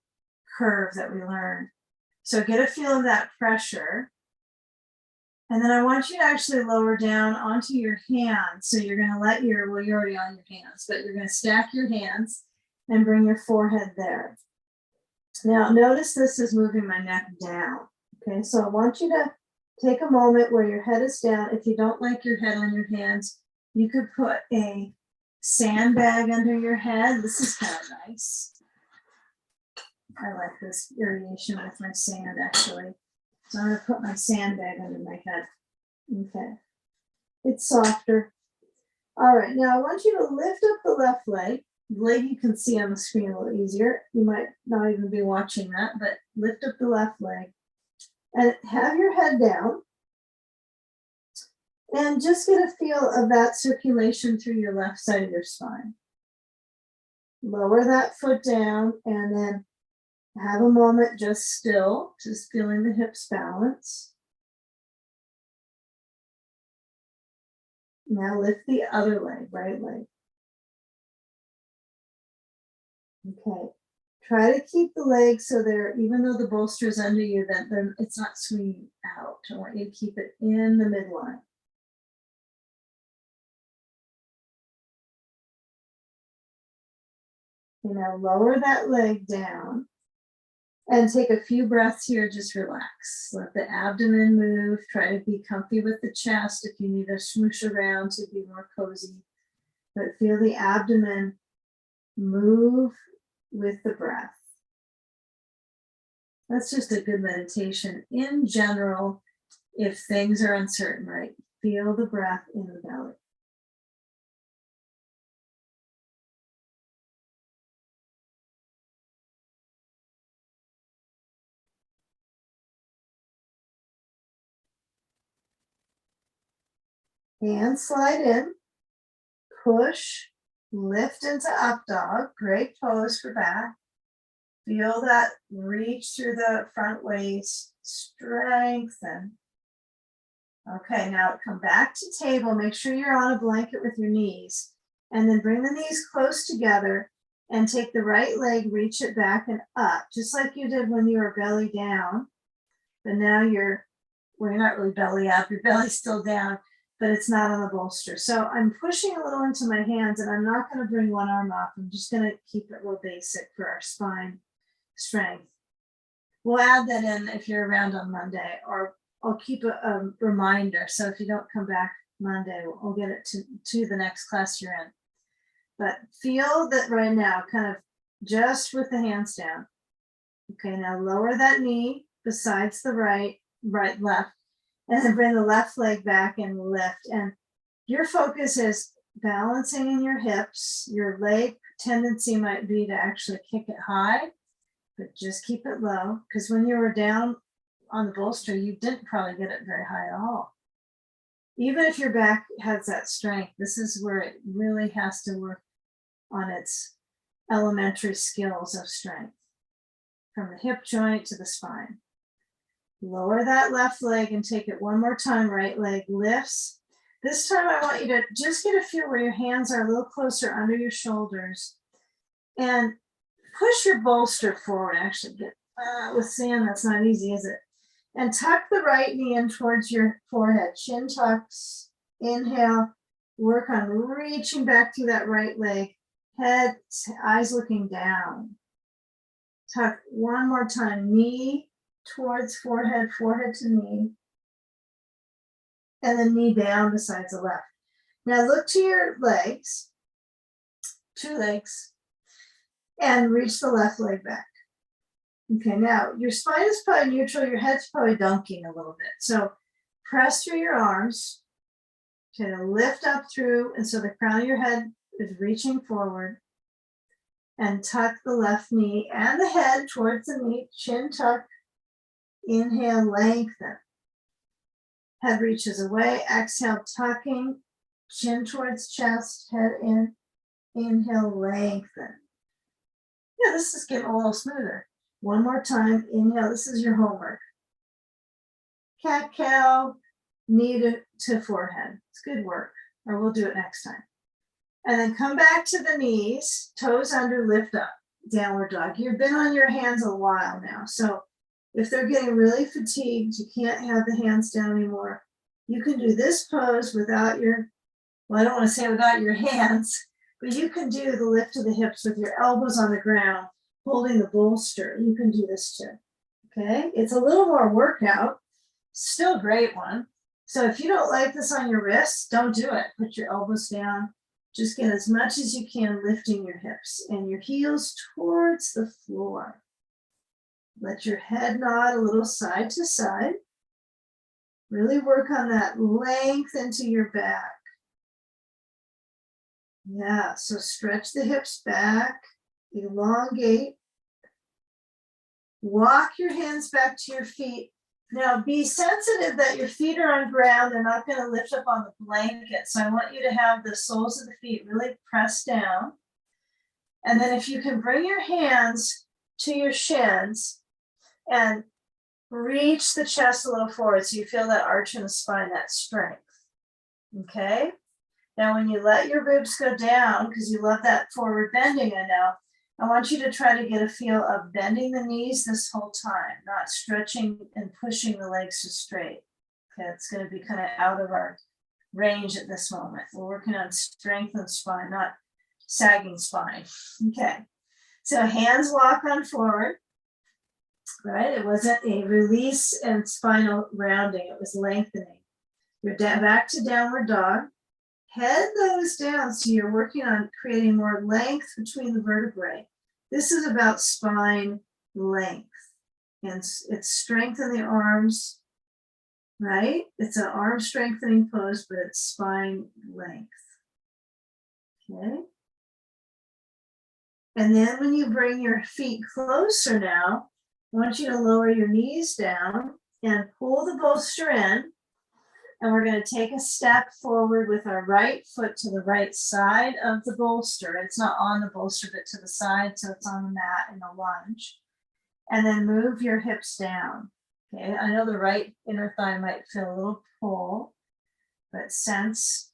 curve that we learn. So get a feel of that pressure. And then I want you to actually lower down onto your hands. So you're going to let your, well, you're already on your hands, but you're going to stack your hands and bring your forehead there. Now, notice this is moving my neck down. Okay, so I want you to take a moment where your head is down. If you don't like your head on your hands, you could put a sandbag under your head. This is kind of nice. I like this variation with my sand, actually. So I'm going to put my sandbag under my head. Okay. It's softer. All right. Now I want you to lift up the left leg. The leg you can see on the screen a little easier. You might not even be watching that, but lift up the left leg and have your head down. And just get a feel of that circulation through your left side of your spine. Lower that foot down and then have a moment just still, just feeling the hips balance. Now lift the other leg, right leg. Okay. Try to keep the legs so they're, even though the bolster is under you, that it's not swinging out. I want you to keep it in the midline. You know, lower that leg down. And take a few breaths here, just relax. Let the abdomen move. Try to be comfy with the chest if you need to smoosh around to be more cozy. But feel the abdomen move with the breath. That's just a good meditation. In general, if things are uncertain, right? Feel the breath in the belly. Hands slide in, push, lift into up dog. Great pose for back. Feel that reach through the front waist, strengthen. Okay, now come back to table. Make sure you're on a blanket with your knees. And then bring the knees close together and take the right leg, reach it back and up, just like you did when you were belly down. But now you're not really belly up, your belly's still down, but it's not on the bolster. So I'm pushing a little into my hands and I'm not going to bring one arm up. I'm just going to keep it real basic for our spine strength. We'll add that in if you're around on Monday, or I'll keep a reminder. So if you don't come back Monday, we'll get it to the next class you're in. But feel that right now, kind of just with the hands down. Okay, now lower that knee besides the right, left. And then bring the left leg back and lift. And your focus is balancing in your hips. Your leg tendency might be to actually kick it high, but just keep it low. Because when you were down on the bolster, you didn't probably get it very high at all. Even if your back has that strength, this is where it really has to work on its elementary skills of strength, from the hip joint to the spine. Lower that left leg and take it one more time. Right leg lifts. This time I want you to just get a feel where your hands are a little closer under your shoulders. And push your bolster forward. Actually, with sand, that's not easy, is it? And tuck the right knee in towards your forehead. Chin tucks. Inhale. Work on reaching back through that right leg. Head, eyes looking down. Tuck one more time. Knee towards forehead, forehead to knee. And then knee down besides the left. Now look to your legs, 2 legs, and reach the left leg back. Okay, now your spine is probably neutral, your head's probably dunking a little bit. So press through your arms, kind of lift up through, and so the crown of your head is reaching forward. And tuck the left knee and the head towards the knee, chin tuck. Inhale, lengthen. Head reaches away, exhale, tucking, chin towards chest, head in. Inhale, lengthen. Yeah, this is getting a little smoother. One more time, inhale, this is your homework. Cat cow, knee to forehead. It's good work, or we'll do it next time. And then come back to the knees, toes under, lift up, downward dog. You've been on your hands a while now, so if they're getting really fatigued, you can't have the hands down anymore. You can do this pose without your, well, I don't want to say without your hands, but you can do the lift of the hips with your elbows on the ground, holding the bolster. You can do this too, okay? It's a little more workout, still a great one. So if you don't like this on your wrists, don't do it. Put your elbows down. Just get as much as you can lifting your hips and your heels towards the floor. Let your head nod a little side to side. Really work on that length into your back. Yeah, so stretch the hips back, elongate. Walk your hands back to your feet. Now be sensitive that your feet are on ground. They're not going to lift up on the blanket. So I want you to have the soles of the feet really pressed down. And then if you can bring your hands to your shins and reach the chest a little forward so you feel that arch in the spine, that strength. Okay? Now when you let your ribs go down, because you love that forward bending, I know, I want you to try to get a feel of bending the knees this whole time, not stretching and pushing the legs to straight. Okay, it's going to be kind of out of our range at this moment. We're working on strength and spine, not sagging spine. Okay, so hands walk on forward, right? It wasn't a release and spinal rounding, it was lengthening. You're back to downward dog. Head those down so you're working on creating more length between the vertebrae. This is about spine length. And it's strengthen the arms, right? It's an arm strengthening pose, but it's spine length. Okay. And then when you bring your feet closer now, I want you to lower your knees down and pull the bolster in. And we're going to take a step forward with our right foot to the right side of the bolster. It's not on the bolster, but to the side, so it's on the mat in a lunge. And then move your hips down. Okay, I know the right inner thigh might feel a little pull, but sense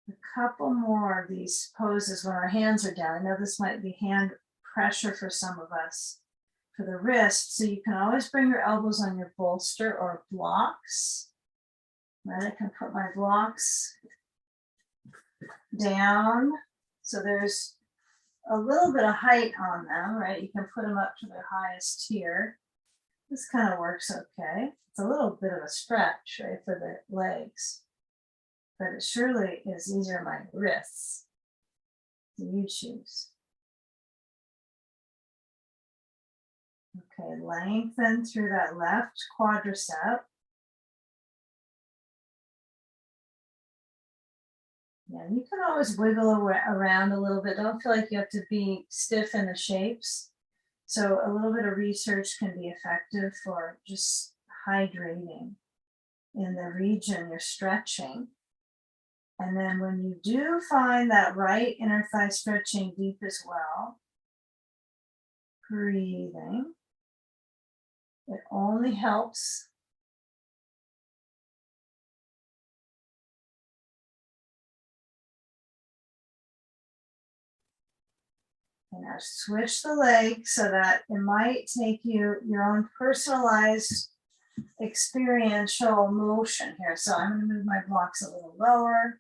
a couple more of these poses when our hands are down. I know this might be hand pressure for some of us for the wrist, so you can always bring your elbows on your bolster or blocks. Then I can put my blocks down. So there's a little bit of height on them, right? You can put them up to their highest tier. This kind of works okay. It's a little bit of a stretch, right, for the legs. But it surely is easier on my wrists. So you choose. Okay, lengthen through that left quadricep. Yeah, you can always wiggle around a little bit. Don't feel like you have to be stiff in the shapes. So a little bit of research can be effective for just hydrating in the region you're stretching. And then when you do find that right inner thigh stretching deep as well, breathing, it only helps. And now switch the leg so that it might take you your own personalized experiential motion here. So I'm going to move my blocks a little lower,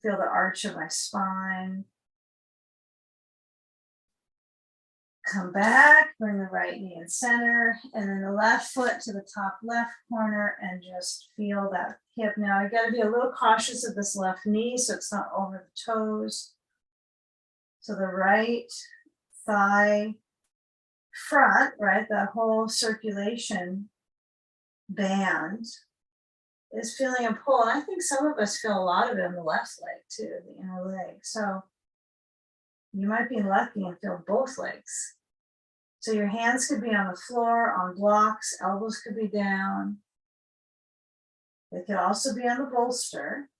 feel the arch of my spine. Come back, bring the right knee in center, and then the left foot to the top left corner, and just feel that hip. Now I got to be a little cautious of this left knee so it's not over the toes. So the right thigh front, right, the whole circulation band is feeling a pull. And I think some of us feel a lot of it in the left leg too, the inner leg. So you might be lucky and feel both legs. So your hands could be on the floor, on blocks, elbows could be down. They could also be on the bolster.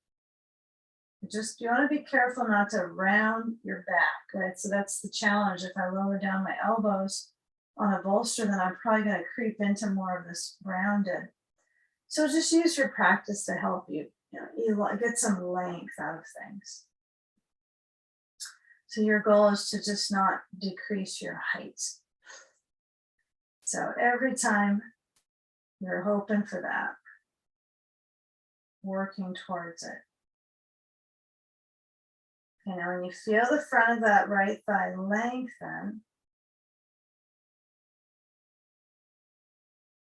Just, you want to be careful not to round your back, right? So that's the challenge. If I lower down my elbows on a bolster, then I'm probably going to creep into more of this rounded. So just use your practice to help you, get some length out of things. So your goal is to just not decrease your height. So every time you're hoping for that, working towards it. Okay, now when you feel the front of that right thigh lengthen,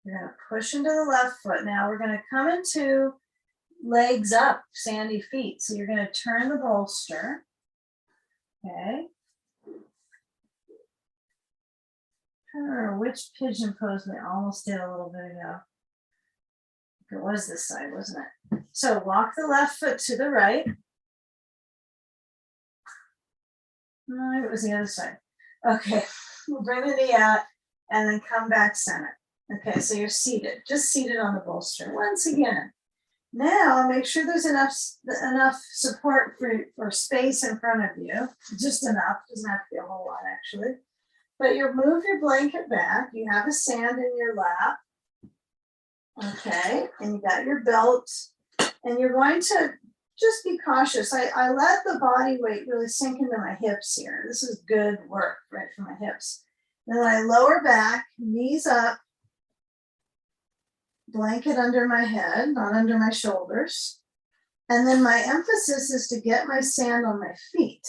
you're going to push into the left foot. Now we're going to come into legs up, sandy feet. So you're going to turn the bolster. Okay. I don't remember which pigeon pose we almost did a little bit ago. It was this side, wasn't it? So walk the left foot to the right. No, it was the other side. Okay, we'll bring the knee out and then come back center. Okay, so you're seated, just seated on the bolster. Once again, now make sure there's enough support for space in front of you. Just enough, doesn't have to be a whole lot actually. But you move your blanket back. You have a sand in your lap. Okay, and you got your belt. And you're going to just be cautious. I let the body weight really sink into my hips here. This is good work, right, for my hips. And then I lower back, knees up, blanket under my head, not under my shoulders. And then my emphasis is to get my sand on my feet.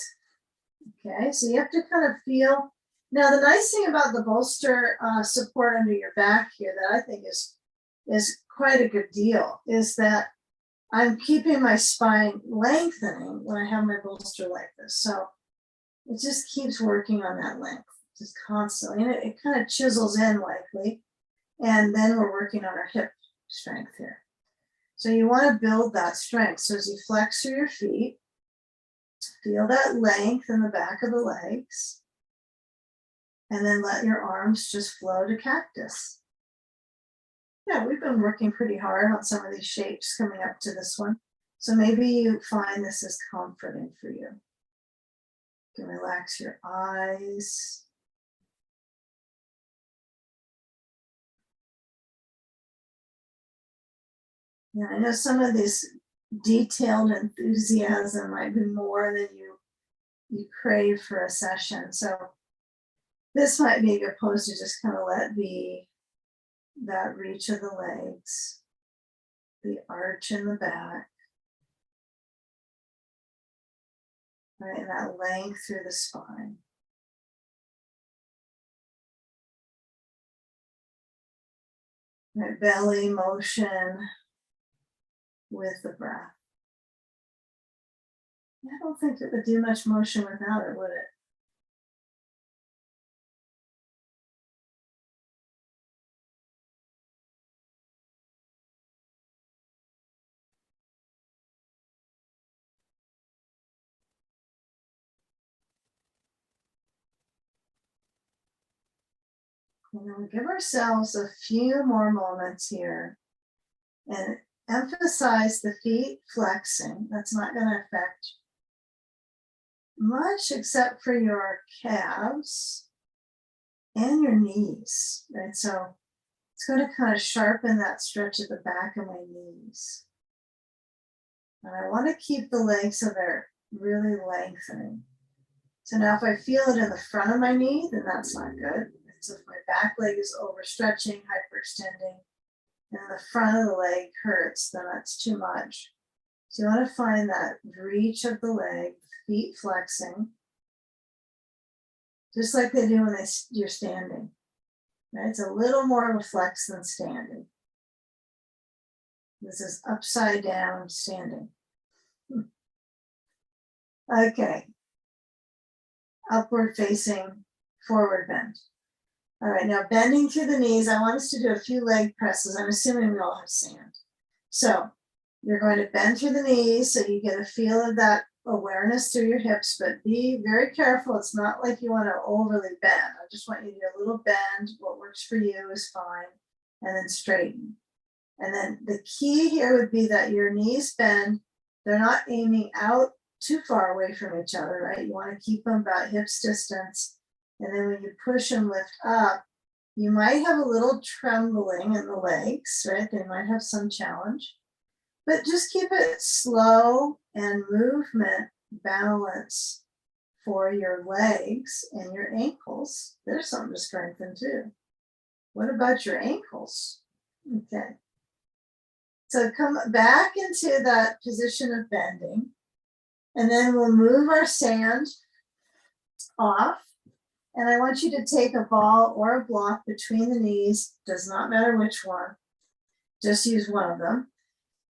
Okay, so you have to kind of feel. Now, the nice thing about the bolster support under your back here that I think is quite a good deal is that I'm keeping my spine lengthening when I have my bolster like this. So it just keeps working on that length, just constantly. And it kind of chisels in likely. And then we're working on our hip strength here. So you want to build that strength. So as you flex through your feet, feel that length in the back of the legs. And then let your arms just flow to cactus. Yeah, we've been working pretty hard on some of these shapes coming up to this one. So maybe you find this is comforting for you. You can relax your eyes. Yeah, I know some of this detailed enthusiasm might be more than you crave for a session. So this might be a good pose to just kind of let be that reach of the legs, the arch in the back, right, and that length through the spine. Right, belly motion with the breath. I don't think it would do much motion without it, would it? And then we give ourselves a few more moments here and emphasize the feet flexing. That's not going to affect much except for your calves and your knees, right? So it's going to kind of sharpen that stretch at the back of my knees. And I want to keep the legs so they're really lengthening. So now if I feel it in the front of my knee, then that's not good. So if my back leg is overstretching, hyperextending, and the front of the leg hurts, then that's too much. So you want to find that reach of the leg, feet flexing, just like they do when you're standing. Right? It's a little more of a flex than standing. This is upside down standing. Okay. Upward facing, forward bend. All right, now bending through the knees, I want us to do a few leg presses. I'm assuming we all have sand. So you're going to bend through the knees so you get a feel of that awareness through your hips, but be very careful. It's not like you want to overly bend. I just want you to do a little bend. What works for you is fine. And then straighten. And then the key here would be that your knees bend. They're not aiming out too far away from each other, right? You want to keep them about hips distance. And then when you push and lift up, you might have a little trembling in the legs, right? They might have some challenge. But just keep it slow and movement balance for your legs and your ankles. There's something to strengthen too. What about your ankles? Okay. So come back into that position of bending. And then we'll move our sand off. And I want you to take a ball or a block between the knees. Does not matter which one. Just use one of them.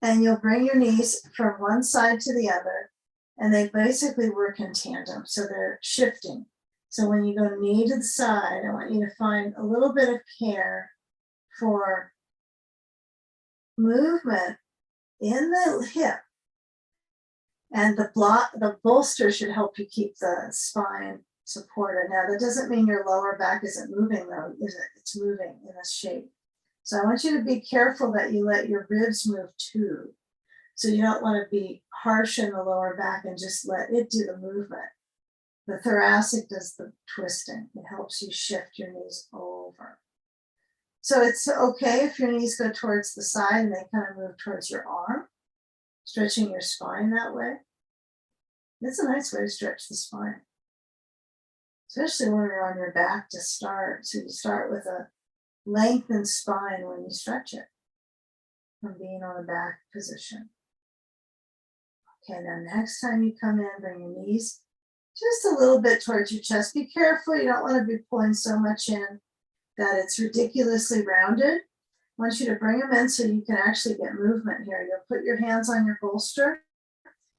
And you'll bring your knees from one side to the other. And they basically work in tandem. So they're shifting. So when you go knee to the side, I want you to find a little bit of care for movement in the hip. And the bolster should help you keep the spine supported. Now, that doesn't mean your lower back isn't moving, though, is it? It's moving in a shape. So I want you to be careful that you let your ribs move too. So you don't want to be harsh in the lower back and just let it do the movement. The thoracic does the twisting. It helps you shift your knees over. So it's okay if your knees go towards the side and they kind of move towards your arm, stretching your spine that way. It's a nice way to stretch the spine, especially when you're on your back to start. So you start with a lengthened spine when you stretch it from being on the back position. Okay, now next time you come in, bring your knees just a little bit towards your chest. Be careful, you don't want to be pulling so much in that it's ridiculously rounded. I want you to bring them in so you can actually get movement here. You'll put your hands on your bolster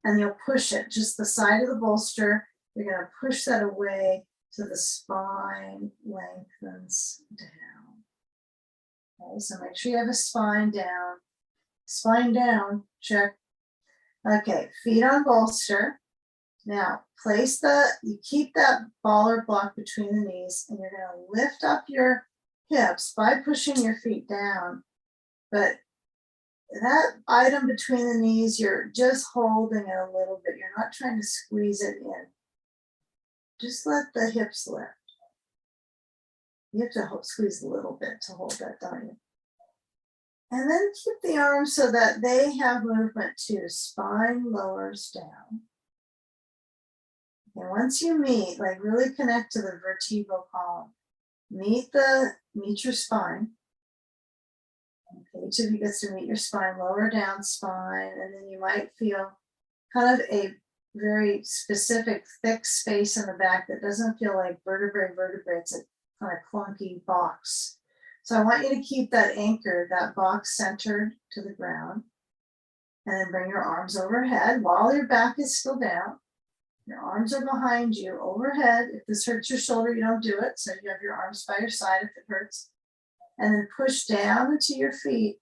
and you'll push it, just the side of the bolster. You're going to push that away so the spine lengthens down. Okay, so make sure you have a spine down. Spine down, check. Okay, feet on bolster. Now, you keep that ball or block between the knees, and you're going to lift up your hips by pushing your feet down. But that item between the knees, you're just holding it a little bit. You're not trying to squeeze it in. Just let the hips lift. You have to squeeze a little bit to hold that, don't you? And then keep the arms so that they have movement too. Spine lowers down. And once you meet, like really connect to the vertebral column, meet your spine. Okay, each of you gets to meet your spine, lower down spine, and then you might feel kind of a very specific thick space in the back that doesn't feel like vertebrae. It's a kind of clunky box. So I want you to keep that anchored, that box centered to the ground, and then bring your arms overhead while your back is still down. Your arms are behind you, overhead. If this hurts your shoulder, you don't do it. So you have your arms by your side if it hurts. And then push down into your feet.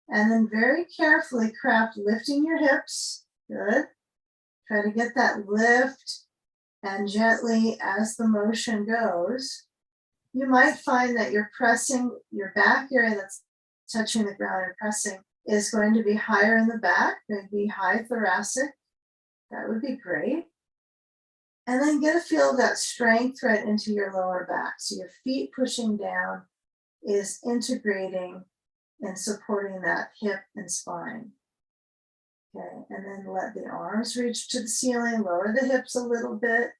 And then very carefully craft lifting your hips. Good. Try to get that lift. And gently, as the motion goes, you might find that you're pressing your back area that's touching the ground and pressing is going to be higher in the back, going to be high thoracic. That would be great. And then get a feel of that strength right into your lower back. So your feet pushing down is integrating and supporting that hip and spine. Okay, and then let the arms reach to the ceiling, lower the hips a little bit,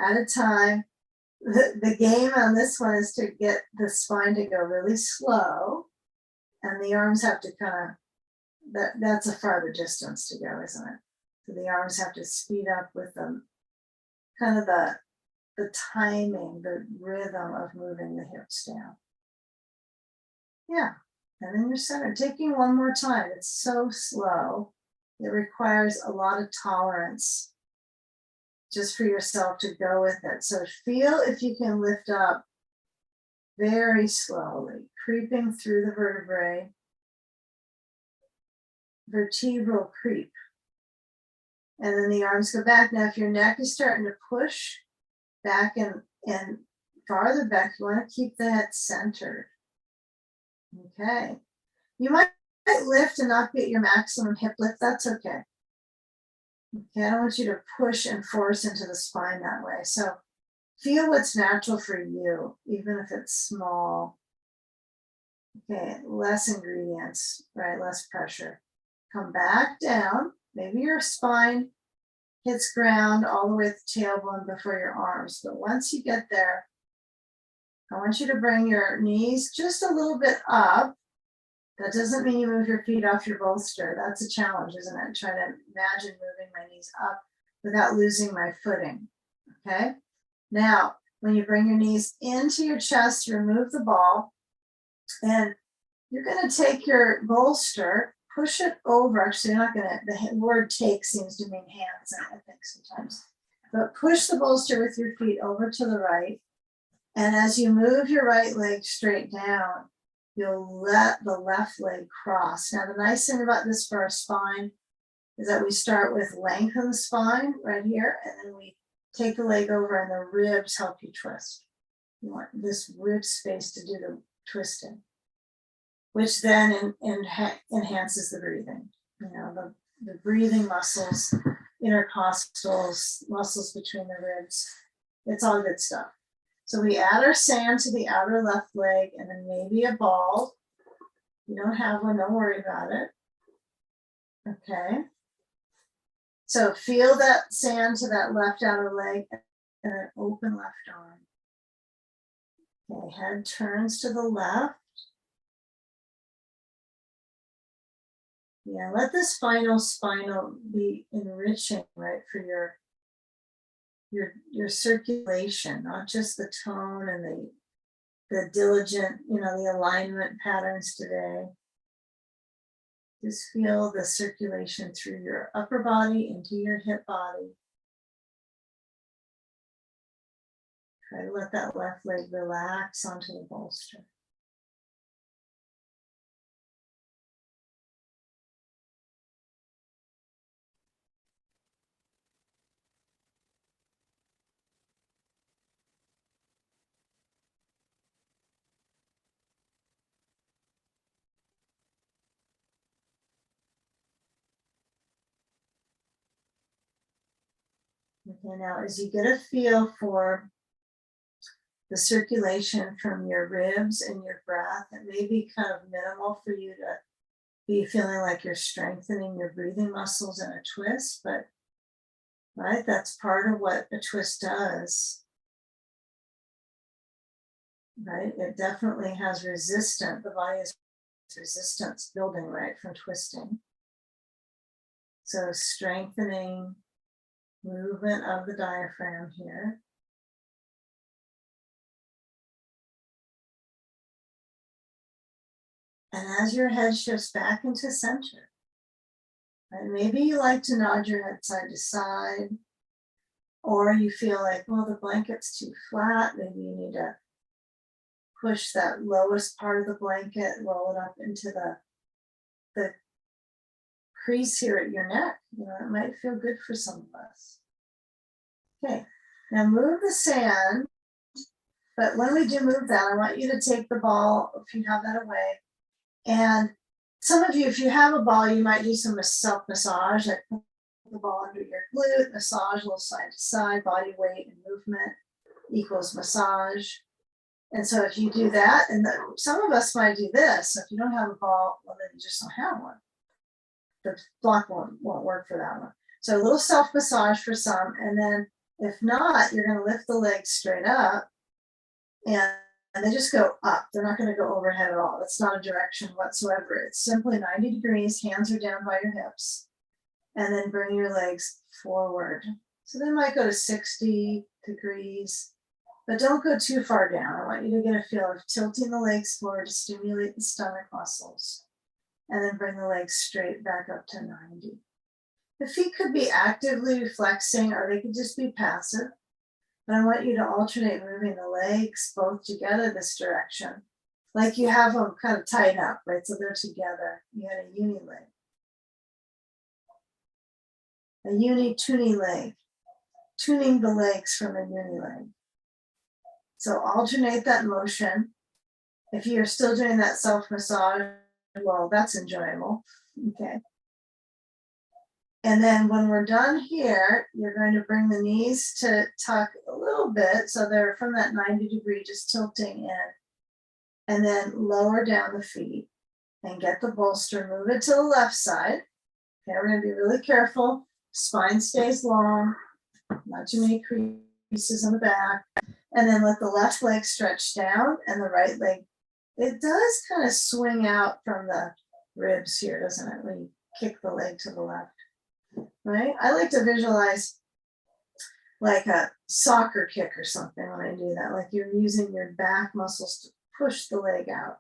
at a time. The game on this one is to get the spine to go really slow, and the arms have to kind of, that's a farther distance to go, isn't it? So the arms have to speed up with them, kind of the timing, the rhythm of moving the hips down. Yeah, and then you're centered. Taking one more time. It's so slow. It requires a lot of tolerance just for yourself to go with it. So feel if you can lift up very slowly, creeping through the vertebrae, vertebral creep. And then the arms go back. Now, if your neck is starting to push back and farther back, you want to keep the head centered. Okay. You might lift and not get your maximum hip lift. That's okay. Okay, I don't want you to push and force into the spine that way. So feel what's natural for you, even if it's small. Okay, less ingredients, right? Less pressure. Come back down. Maybe your spine hits ground all the way to the tailbone before your arms. But once you get there, I want you to bring your knees just a little bit up. That doesn't mean you move your feet off your bolster. That's a challenge, isn't it? Trying to imagine moving my knees up without losing my footing, okay? Now, when you bring your knees into your chest, you remove the ball, and you're gonna take your bolster, push it over. Actually, you're not gonna, the word take seems to mean hands, I think sometimes. But push the bolster with your feet over to the right, and as you move your right leg straight down, you'll let the left leg cross. Now, the nice thing about this for our spine is that we start with length of the spine right here, and then we take the leg over and the ribs help you twist. You want this rib space to do the twisting, which then enhances the breathing. You know, the breathing muscles, intercostals, muscles between the ribs. It's all good stuff. So we add our sand to the outer left leg, and then maybe a ball. If you don't have one, don't worry about it. Okay. So feel that sand to that left outer leg and an open left arm. Okay, head turns to the left. Yeah, let this spinal be enriching, right, for your circulation, not just the tone and the diligent, you know, the alignment patterns today. Just feel the circulation through your upper body into your hip body. Try to let that left leg relax onto the bolster. Okay, now as you get a feel for the circulation from your ribs and your breath, it may be kind of minimal for you to be feeling like you're strengthening your breathing muscles in a twist, but right, that's part of what a twist does. Right, it definitely has resistance. The body has resistance building, right, from twisting. So strengthening movement of the diaphragm here. And as your head shifts back into center, right, maybe you like to nod your head side to side, or you feel like, well, the blanket's too flat. Maybe you need to push that lowest part of the blanket, roll it up into the crease here at your neck. You know, it might feel good for some of us. Okay, now move the sand, but when we do move that, I want you to take the ball, if you have that away. And some of you, if you have a ball, you might do some self-massage, like put the ball under your glute, massage a little side to side, body weight and movement equals massage. And so if you do that, and some of us might do this, so if you don't have a ball, well, then you just don't have one. The block won't work for that one. So a little self-massage for some, and then If not, you're going to lift the legs straight up, and they just go up. They're not going to go overhead at all. That's not a direction whatsoever. It's simply 90 degrees, hands are down by your hips, and then bring your legs forward. So they might go to 60 degrees, but don't go too far down. I want you to get a feel of tilting the legs forward to stimulate the stomach muscles, and then bring the legs straight back up to 90. The feet could be actively flexing, or they could just be passive. But I want you to alternate moving the legs both together this direction, like you have them kind of tied up, right? So they're together. You had a uni leg, a uni-tuni leg, tuning the legs from a uni leg. So alternate that motion. If you're still doing that self-massage, well, that's enjoyable, okay? And then when we're done here, you're going to bring the knees to tuck a little bit, so they're from that 90 degree, just tilting in. And then lower down the feet and get the bolster, move it to the left side. Okay, we're going to be really careful. Spine stays long, not too many creases in the back. And then let the left leg stretch down and the right leg, it does kind of swing out from the ribs here, doesn't it, when you kick the leg to the left, right? I like to visualize like a soccer kick or something when I do that, like you're using your back muscles to push the leg out.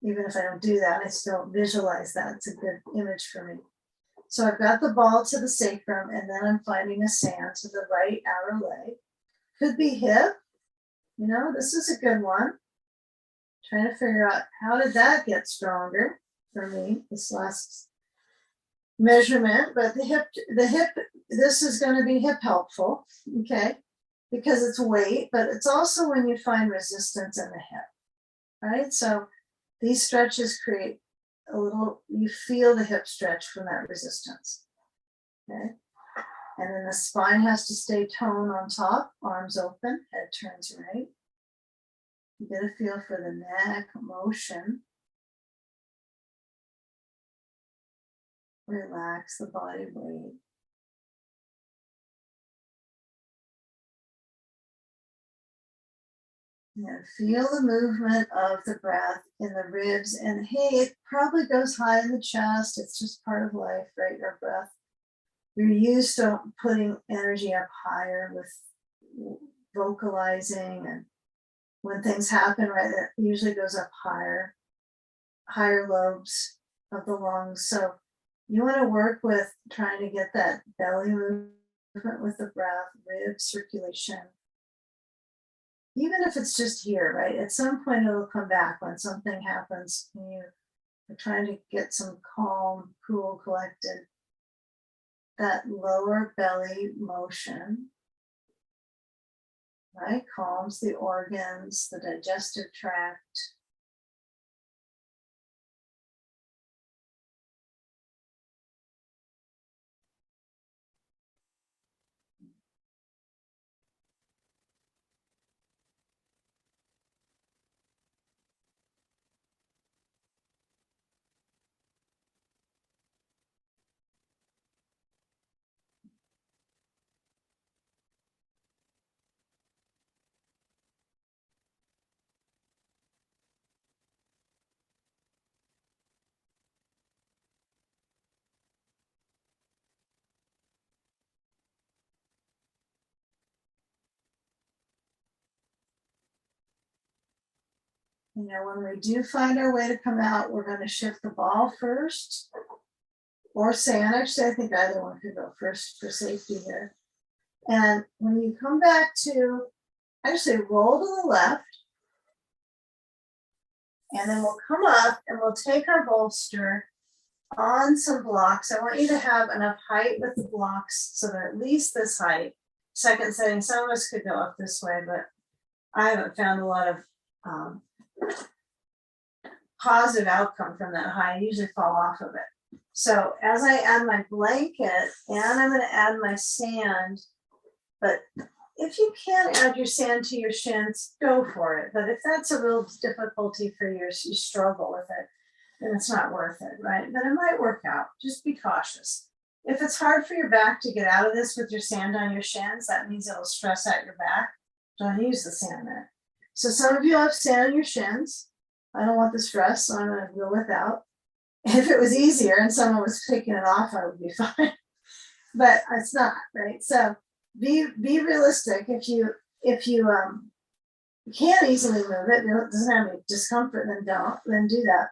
Even if I don't do that, I still visualize that. It's a good image for me. So I've got the ball to the sacrum, and then I'm finding a sand to the right outer leg. Could be hip. You know, this is a good one. Trying to figure out how did that get stronger for me, this last measurement. But the hip, this is going to be hip helpful, okay? Because it's weight, but it's also when you find resistance in the hip, right? So these stretches create a little, you feel the hip stretch from that resistance, okay? And then the spine has to stay toned on top, arms open, head turns right. You get a feel for the neck motion. Relax the body weight. And feel the movement of the breath in the ribs. And hey, it probably goes high in the chest. It's just part of life, right? Your breath. You're used to putting energy up higher with vocalizing, and when things happen, right, it usually goes up higher lobes of the lungs. So you want to work with trying to get that belly movement with the breath, rib circulation. Even if it's just here, right? At some point it'll come back when something happens and you're trying to get some calm, cool, collected. That lower belly motion, right? Calms the organs, the digestive tract. You know, when we do find our way to come out, we're going to shift the ball first, or sand. Actually, I think either one could go first for safety here. And when you come back to, actually roll to the left, and then we'll come up and we'll take our bolster on some blocks. I want you to have enough height with the blocks so that at least this height. Second setting, some of us could go up this way, but I haven't found a lot of positive outcome from that high. I usually fall off of it. So as I add my blanket, and I'm going to add my sand, but if you can add your sand to your shins, go for it. But if that's a real difficulty for you, you struggle with it, then it's not worth it, right? But it might work out. Just be cautious. If it's hard for your back to get out of this with your sand on your shins, that means it'll stress out your back. Don't use the sand there. So some of you have sand on your shins. I don't want the stress, so I'm going to go without. If it was easier and someone was taking it off, I would be fine. But it's not, right? So be realistic. If you can't easily move it, it doesn't have any discomfort, then do that.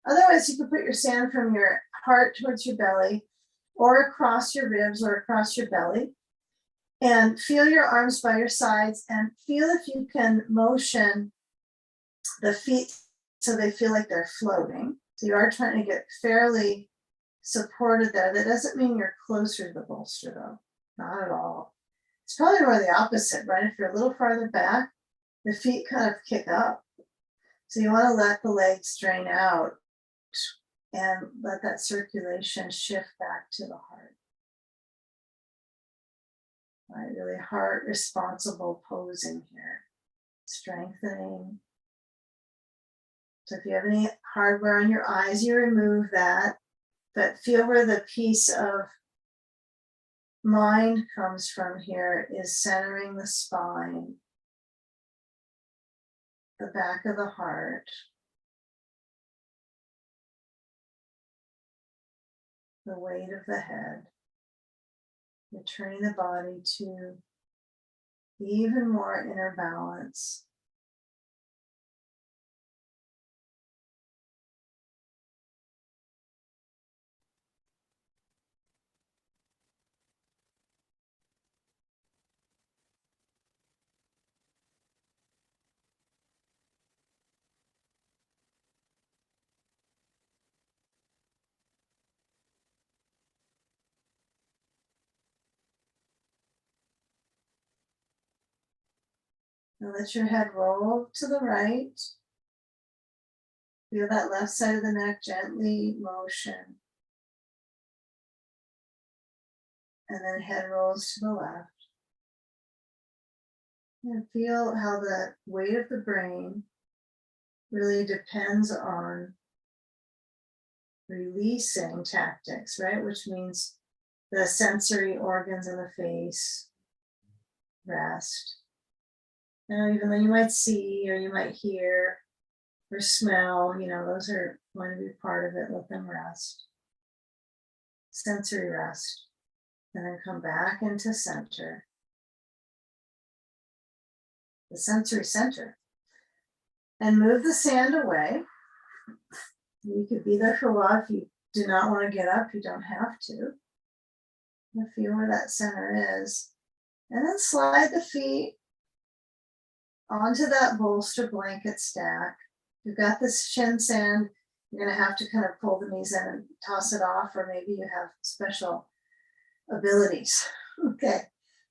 Otherwise, you can put your sand from your heart towards your belly, or across your ribs, or across your belly, and feel your arms by your sides, and feel if you can motion the feet so they feel like they're floating. So you are trying to get fairly supported there. That doesn't mean you're closer to the bolster, though. Not at all. It's probably more the opposite, right? If you're a little farther back, the feet kind of kick up. So you want to let the legs drain out and let that circulation shift back to the heart. Right, really heart responsible posing here. Strengthening. So if you have any hardware on your eyes, you remove that, but feel where the piece of mind comes from here is centering the spine, the back of the heart, the weight of the head. You're turning the body to even more inner balance. Now let your head roll to the right. Feel that left side of the neck gently motion. And then head rolls to the left. And feel how the weight of the brain really depends on releasing tactics, right? Which means the sensory organs in the face rest. Now, even though you might see or you might hear or smell, those are going to be part of it. Let them rest. Sensory rest. And then come back into center. The sensory center. And move the sand away. You could be there for a while. If you do not want to get up, you don't have to. And feel where that center is. And then slide the feet onto that bolster blanket stack. You've got this shin sand. You're going to have to kind of pull the knees in and toss it off, or maybe you have special abilities. Okay.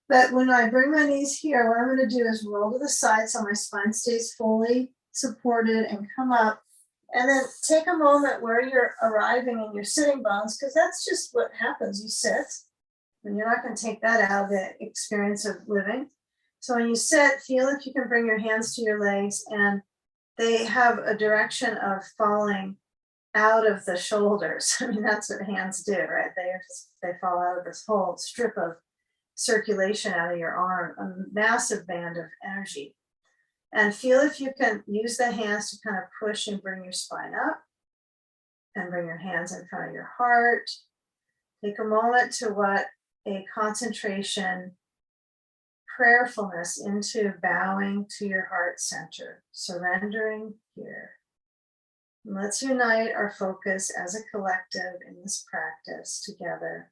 But when I bring my knees here, what I'm going to do is roll to the side so my spine stays fully supported and come up. And then take a moment where you're arriving in your sitting bones, because that's just what happens. You sit, and you're not going to take that out of the experience of living. So when you sit, feel if you can bring your hands to your legs, and they have a direction of falling out of the shoulders. I mean, that's what hands do, right? They fall out of this whole strip of circulation out of your arm, a massive band of energy. And feel if you can use the hands to kind of push and bring your spine up, and bring your hands in front of your heart. Take a moment to what a concentration, prayerfulness into bowing to your heart center, surrendering here. And let's unite our focus as a collective in this practice together.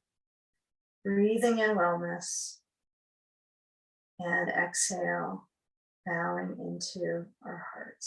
Breathing in wellness, and exhale, bowing into our hearts.